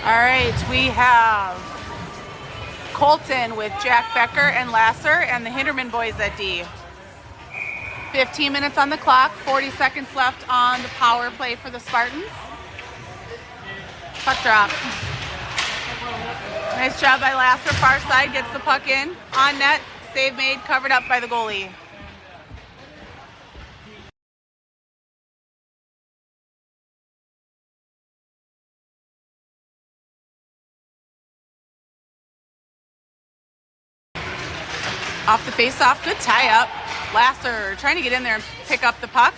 All right, we have Colton with Jack Becker and Lasser and the Hinderman boys at D. 15 minutes on the clock, 40 seconds left on the power play for the Spartans. Puck drop. Nice job by Lasser, far side, gets the puck in, on net, save made, covered up by the goalie. Off the face-off, good tie-up. Lasser trying to get in there and pick up the puck.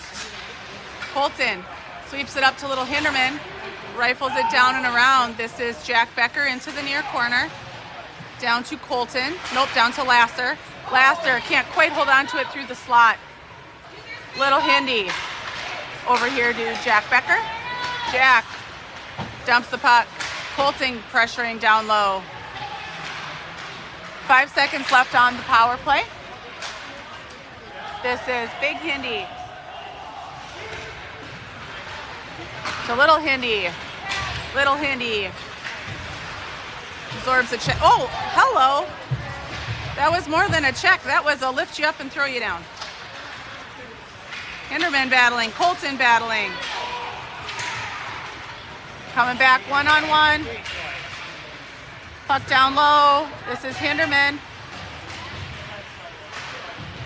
Colton sweeps it up to little Hinderman, rifles it down and around. This is Jack Becker into the near corner. Down to Colton. Nope, down to Lasser. Lasser can't quite hold on to it through the slot. Little Hindy over here to Jack Becker. Jack dumps the puck. Colton pressuring down low. 5 seconds left on the power play. This is Big Hindy to Little Hindy. Little Hindy absorbs a check. Oh, hello. That was more than a check. That was a lift you up and throw you down. Hinderman battling, Colton battling. Coming back one-on-one. Puck down low. This is Hinderman.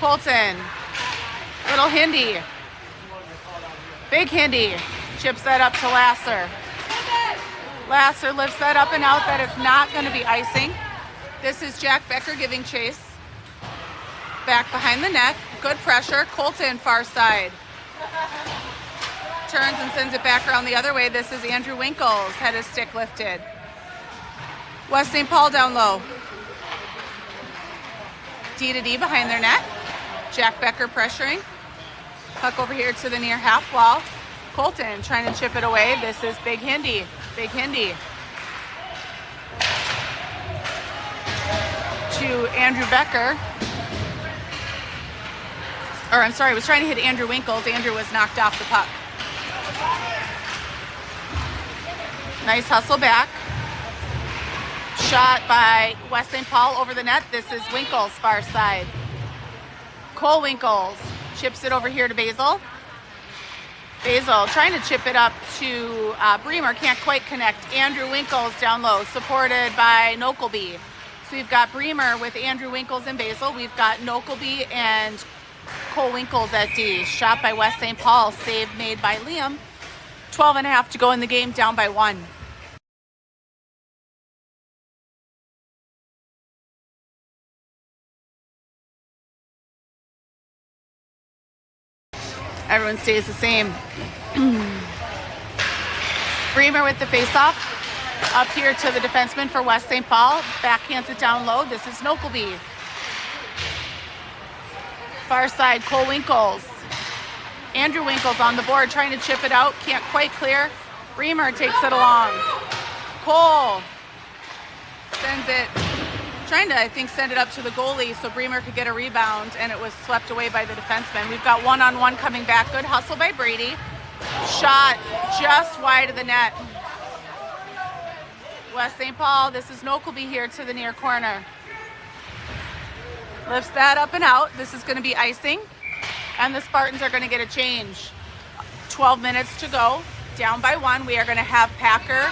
Colton. Little Hindy. Big Hindy. Chips that up to Lasser. Lasser lifts that up and out. That is not going to be icing. This is Jack Becker giving chase. Back behind the net. Good pressure. Colton far side. Turns and sends it back around the other way. This is Andrew Winkles. Had his stick lifted. West St. Paul down low. D to D behind their net. Jack Becker pressuring. Puck over here to the near half wall. Colton trying to chip it away. This is Big Hindy. Big Hindy. To Andrew Becker. Or I'm sorry, was trying to hit Andrew Winkles. Andrew was knocked off the puck. Nice hustle back. Shot by West St. Paul over the net. This is Winkles far side. Cole Winkles chips it over here to Basil. Basil trying to chip it up to Bremer. Can't quite connect. Andrew Winkles down low, supported by Nokelby. So we've got Bremer with Andrew Winkles and Basil. We've got Nokelby and Cole Winkles at D. Shot by West St. Paul. Save made by Liam. 12.5 to go in the game, down by 1. Everyone stays the same. Bremer with the faceoff. Up here to the defenseman for West St. Paul. Backhands it down low. This is Nokelby. Far side, Cole Winkles. Andrew Winkles on the board trying to chip it out. Can't quite clear. Bremer takes it along. Cole sends it. Trying to, I think, send it up to the goalie so Bremer could get a rebound, and it was swept away by the defenseman. We've got one-on-one coming back. Good hustle by Brady. Shot just wide of the net. West St. Paul, this is Nokelby here to the near corner. Lifts that up and out. This is going to be icing, and the Spartans are going to get a change. 12 minutes to go. Down by 1. We are going to have Packer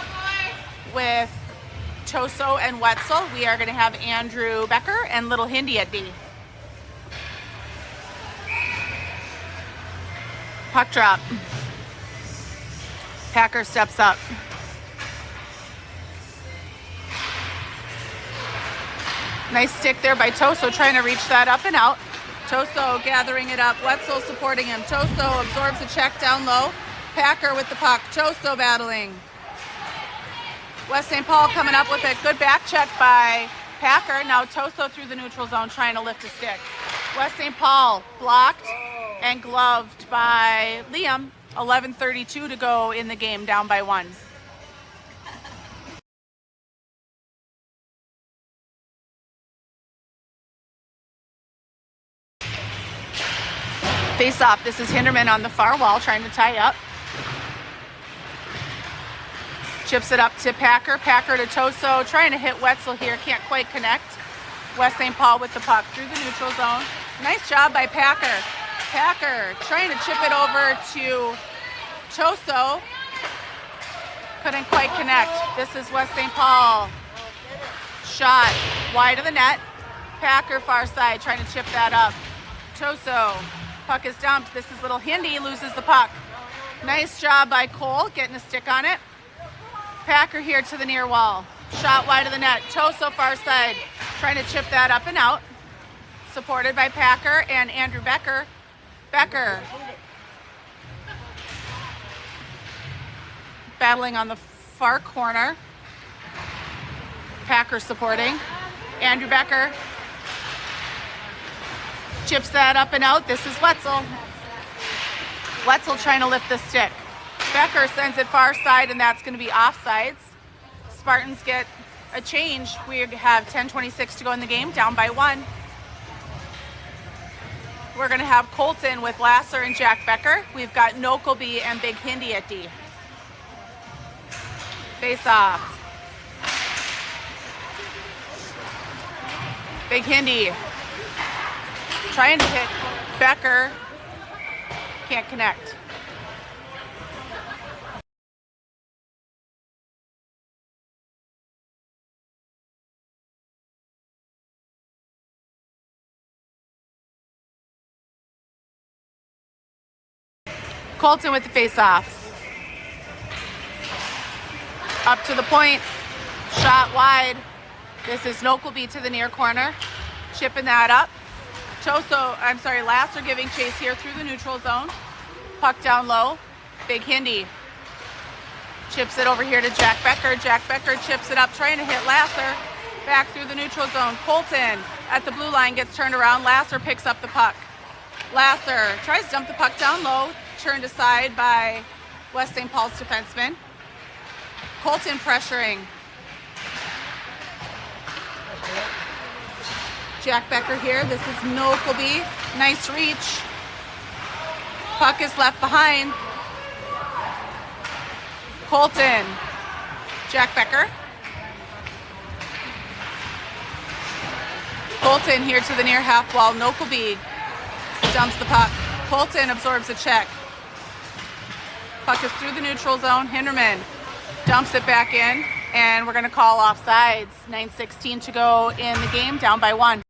with Toso and Wetzel. We are going to have Andrew Becker and Little Hindy at D. Puck drop. Packer steps up. Nice stick there by Toso, trying to reach that up and out. Toso gathering it up. Wetzel supporting him. Toso absorbs a check down low. Packer with the puck. Toso battling. West St. Paul coming up with a good back check by Packer. Now Toso through the neutral zone trying to lift a stick. West St. Paul blocked and gloved by Liam. 11:32 to go in the game, down by 1. Face off. This is Hinderman on the far wall trying to tie up. Chips it up to Packer. Packer to Toso. Trying to hit Wetzel here. Can't quite connect. West St. Paul with the puck through the neutral zone. Nice job by Packer. Packer trying to chip it over to Toso. Couldn't quite connect. This is West St. Paul. Shot wide of the net. Packer far side trying to chip that up. Toso. Puck is dumped. This is little Hindi, loses the puck. Nice job by Cole getting a stick on it. Packer here to the near wall. Shot wide of the net. Toso far side trying to chip that up and out. Supported by Packer and Andrew Becker. Becker battling on the far corner. Packer supporting. Andrew Becker chips that up and out. This is Wetzel. Wetzel trying to lift the stick. Becker sends it far side, and that's going to be offsides. Spartans get a change. We have 10:26 to go in the game, down by 1. We're going to have Colton with Lasser and Jack Becker. We've got Nokelby and Big Hindi at D. Face off. Big Hindi trying to hit Becker. Can't connect. Colton with the face-off. Up to the point. Shot wide. This is Nokelby to the near corner. Chipping that up. Lasser giving chase here through the neutral zone. Puck down low. Big Hindi. Chips it over here to Jack Becker. Jack Becker chips it up, trying to hit Lasser. Back through the neutral zone. Colton at the blue line gets turned around. Lasser picks up the puck. Lasser tries to dump the puck down low. Turned aside by West St. Paul's defenseman. Colton pressuring. Jack Becker here. This is Nokelby. Nice reach. Puck is left behind. Colton. Jack Becker. Colton here to the near half wall. Nokelby dumps the puck. Colton absorbs a check. Puck is through the neutral zone. Hinderman dumps it back in, and we're going to call offsides. 9:16 to go in the game, down by 1.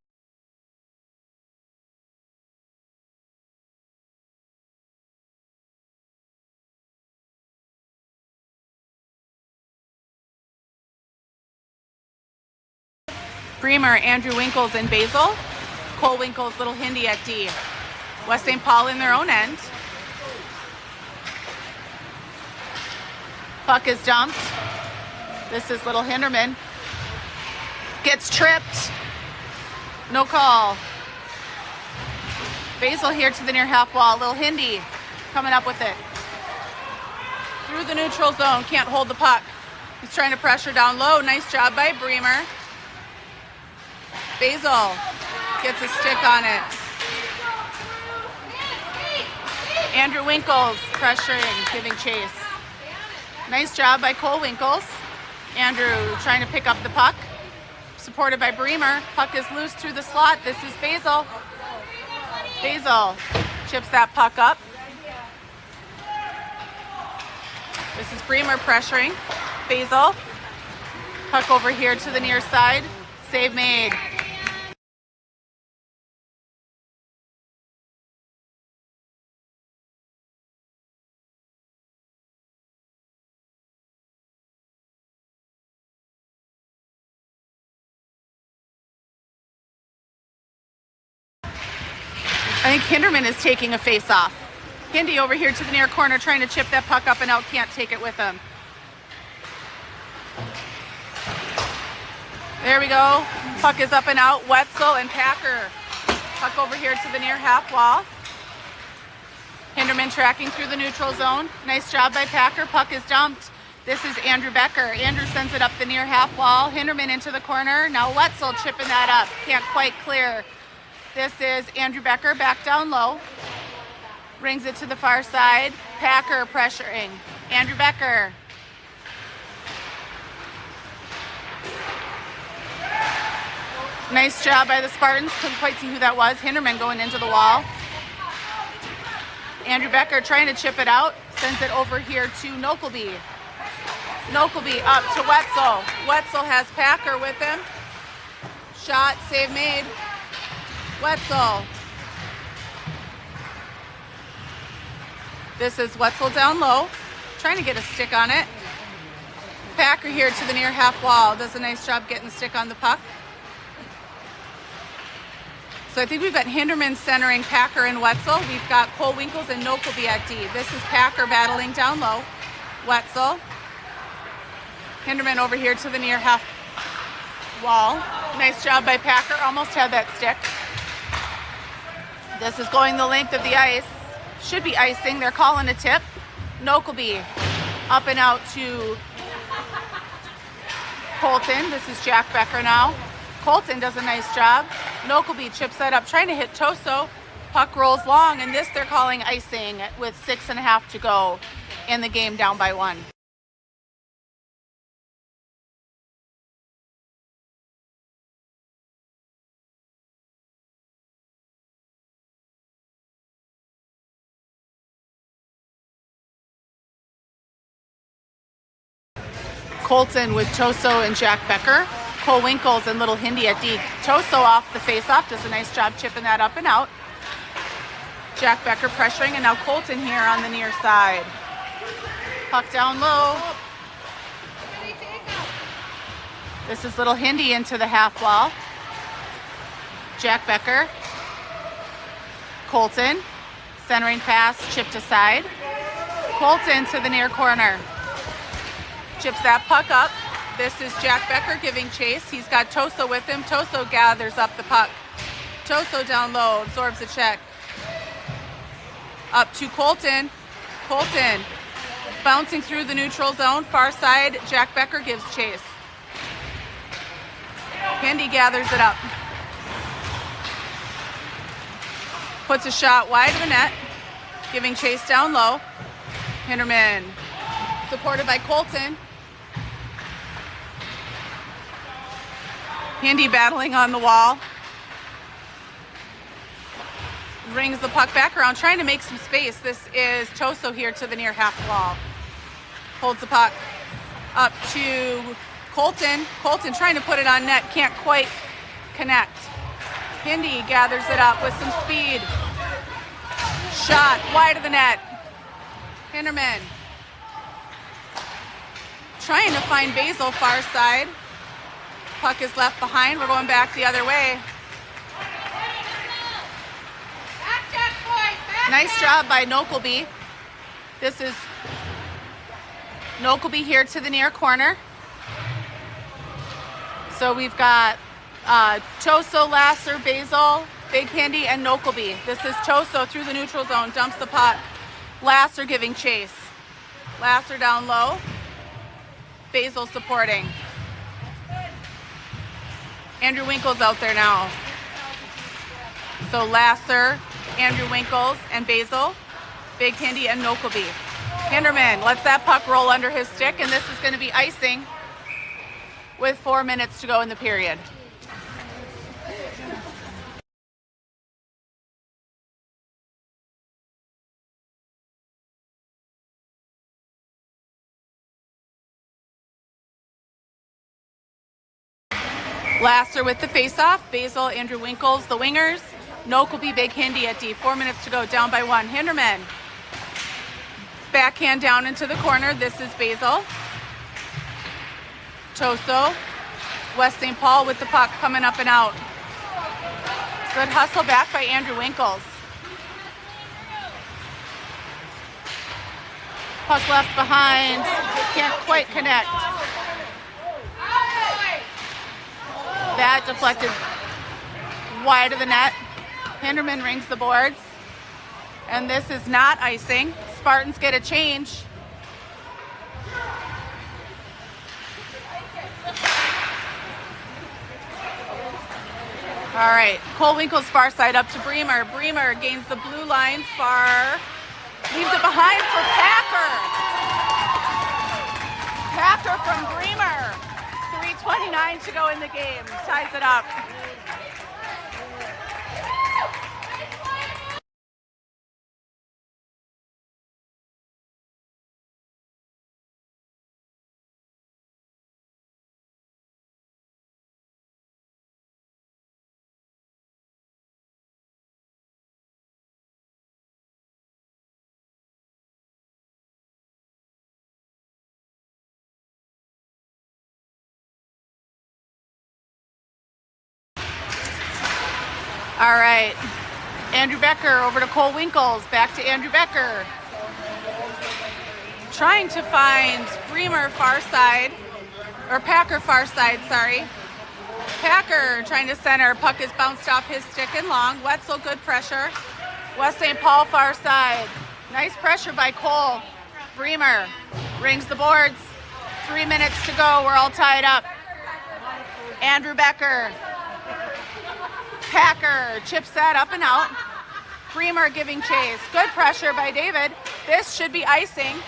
Bremer, Andrew Winkles, and Basil. Cole Winkles, little Hindi at D. West St. Paul in their own end. Puck is dumped. This is little Hinderman. Gets tripped. No call. Basil here to the near half wall. Little Hindi coming up with it. Through the neutral zone. Can't hold the puck. He's trying to pressure down low. Nice job by Bremer. Basil gets a stick on it. Andrew Winkles pressuring, giving chase. Nice job by Cole Winkles. Andrew trying to pick up the puck. Supported by Bremer. Puck is loose through the slot. This is Basil. Basil chips that puck up. This is Bremer pressuring. Basil. Puck over here to the near side. Save made. I think Hinderman is taking a face-off. Hindi over here to the near corner trying to chip that puck up and out. Can't take it with him. There we go. Puck is up and out. Wetzel and Packer. Puck over here to the near half wall. Hinderman tracking through the neutral zone. Nice job by Packer. Puck is dumped. This is Andrew Becker. Andrew sends it up the near half wall. Hinderman into the corner. Now Wetzel chipping that up. Can't quite clear. This is Andrew Becker back down low. Rings it to the far side. Packer pressuring. Andrew Becker. Nice job by the Spartans. Couldn't quite see who that was. Hinderman going into the wall. Andrew Becker trying to chip it out. Sends it over here to Nokelby. Nokelby up to Wetzel. Wetzel has Packer with him. Shot, save made. Wetzel. This is Wetzel down low. Trying to get a stick on it. Packer here to the near half wall. Does a nice job getting the stick on the puck. So I think we've got Hinderman centering Packer and Wetzel. We've got Cole Winkles and Nokelby at D. This is Packer battling down low. Wetzel. Hinderman over here to the near half wall. Nice job by Packer. Almost had that stick. This is going the length of the ice. Should be icing. They're calling a tip. Nokelby up and out to Colton. This is Jack Becker now. Colton does a nice job. Nokelby chips that up, trying to hit Toso. Puck rolls long, and this they're calling icing with 6.5 to go in the game, down by 1. Colton with Toso and Jack Becker. Cole Winkles and Little Hindi at D. Toso off the faceoff, does a nice job chipping that up and out. Jack Becker pressuring, and now Colton here on the near side. Puck down low. This is Little Hindi into the half wall. Jack Becker. Colton. Centering pass, chipped aside. Colton to the near corner. Chips that puck up. This is Jack Becker giving chase. He's got Toso with him. Toso gathers up the puck. Toso down low, absorbs a check. Up to Colton. Colton bouncing through the neutral zone. Far side, Jack Becker gives chase. Hindi gathers it up. Puts a shot wide of the net. Giving chase down low. Hinderman supported by Colton. Hindi battling on the wall. Rings the puck back around, trying to make some space. This is Toso here to the near half wall. Holds the puck up to Colton. Colton trying to put it on net, can't quite connect. Hindi gathers it up with some speed. Shot wide of the net. Hinderman trying to find Basil far side. Puck is left behind. We're going back the other way. Nice job by Nokelby. This is Nokelby here to the near corner. So we've got Toso, Lasser, Basil, Big Hindi, and Nokelby. This is Toso through the neutral zone, dumps the puck. Lasser giving chase. Lasser down low. Basil supporting. Andrew Winkles out there now. So Lasser, Andrew Winkles, and Basil, Big Hindi, and Nokelby. Hinderman lets that puck roll under his stick, and this is going to be icing with 4 minutes to go in the period. Lasser with the faceoff. Basil, Andrew Winkles, the wingers. Nokelby, Big Hindi at D. 4 minutes to go, down by 1. Hinderman. Backhand down into the corner. This is Basil. Toso. West St. Paul with the puck coming up and out. Good hustle back by Andrew Winkles. Puck left behind. Can't quite connect. That deflected wide of the net. Hinderman rings the boards. And this is not icing. Spartans get a change. All right, Cole Winkles far side up to Bremer. Bremer gains the blue line far. Leaves it behind for Packer. Packer from Bremer. 2:29 to go in the game. Ties it up. All right, Andrew Becker over to Cole Winkles, back to Andrew Becker. Trying to find Bremer far side, or Packer far side, sorry. Packer trying to center, puck is bounced off his stick and long. Wetzel, good pressure. West St. Paul far side. Nice pressure by Cole. Bremer rings the boards. 3 minutes to go, we're all tied up. Andrew Becker. Packer chips that up and out. Bremer giving chase. Good pressure by David. This should be icing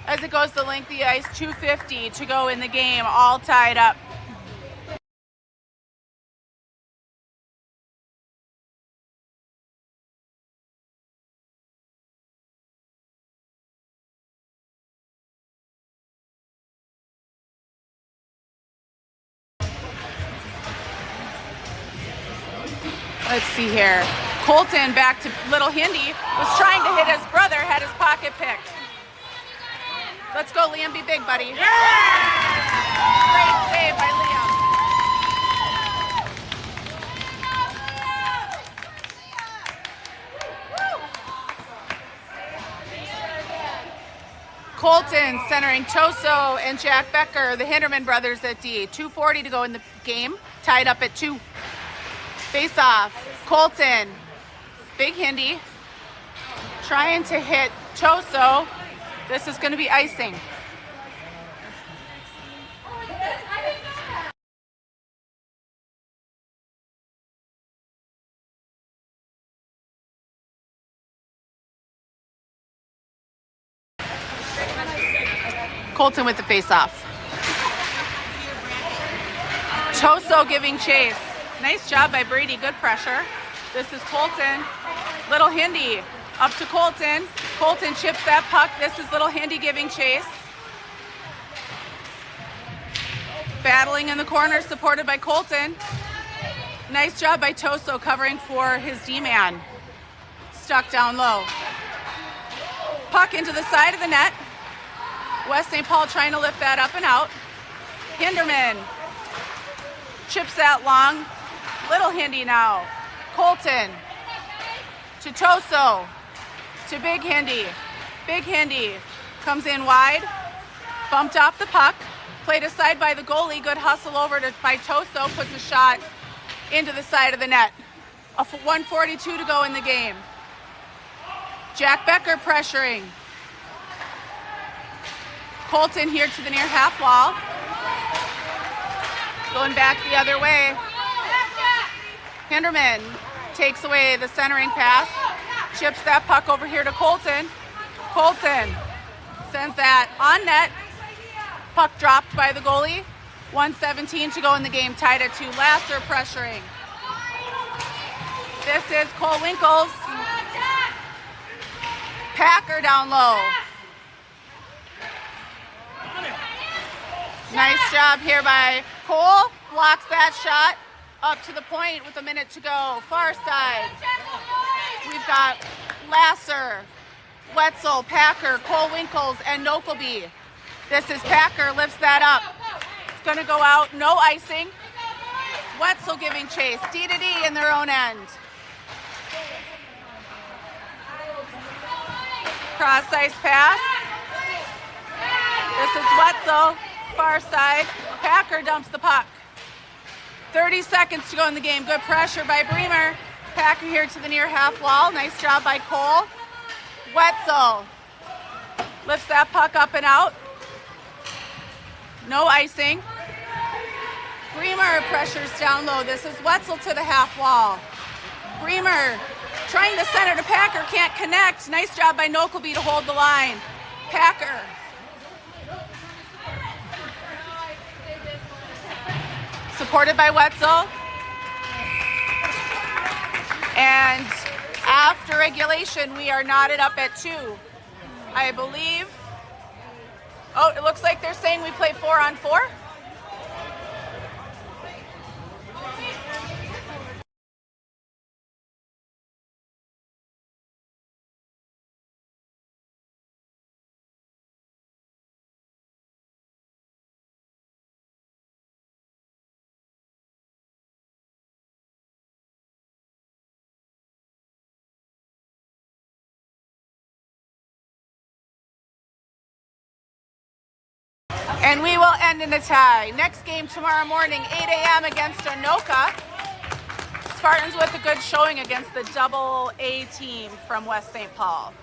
as it goes the length of the ice. 2:50 to go in the game, all tied up. Let's see here. Colton back to Little Hindi. Was trying to hit his brother, had his pocket picked. Let's go, Liam. Be big, buddy. Yeah! Great save by Liam. Colton centering Toso and Jack Becker, the Hinderman brothers at D. 2:40 to go in the game. Tied up at 2. Face off. Colton. Big Hindi. Trying to hit Toso. This is going to be icing. Colton with the face-off. Toso giving chase. Nice job by Brady, good pressure. This is Colton. Little Hindi up to Colton. Colton chips that puck. This is Little Hindi giving chase. Battling in the corner, supported by Colton. Nice job by Toso covering for his D-man. Stuck down low. Puck into the side of the net. West St. Paul trying to lift that up and out. Hinderman chips that long. Little Hindi now. Colton to Toso to Big Hindi. Big Hindi comes in wide. Bumped off the puck. Played aside by the goalie. Good hustle over by Toso. Puts a shot into the side of the net. 1:42 to go in the game. Jack Becker pressuring. Colton here to the near half wall. Going back the other way. Hinderman takes away the centering pass. Chips that puck over here to Colton. Colton sends that on net. Puck dropped by the goalie. 1:17 to go in the game, tied at 2. Lasser pressuring. This is Cole Winkles. Packer down low. Nice job here by Cole. Blocks that shot. Up to the point with a minute to go. Far side. We've got Lasser, Wetzel, Packer, Cole Winkles, and Nokelby. This is Packer, lifts that up. It's going to go out, no icing. Wetzel giving chase, D to D in their own end. Cross ice pass. This is Wetzel, far side. Packer dumps the puck. 30 seconds to go in the game. Good pressure by Bremer. Packer here to the near half wall. Nice job by Cole. Wetzel lifts that puck up and out. No icing. Bremer pressures down low. This is Wetzel to the half wall. Bremer trying to center to Packer. Can't connect. Nice job by Nokelby to hold the line. Packer. supported by Wetzel. And after regulation, we are knotted up at 2, I believe. Oh, it looks like they're saying we play 4-on-4. And we will end in a tie. Next game tomorrow morning, 8 a.m. against Anoka. Spartans with a good showing against the AA team from West St. Paul.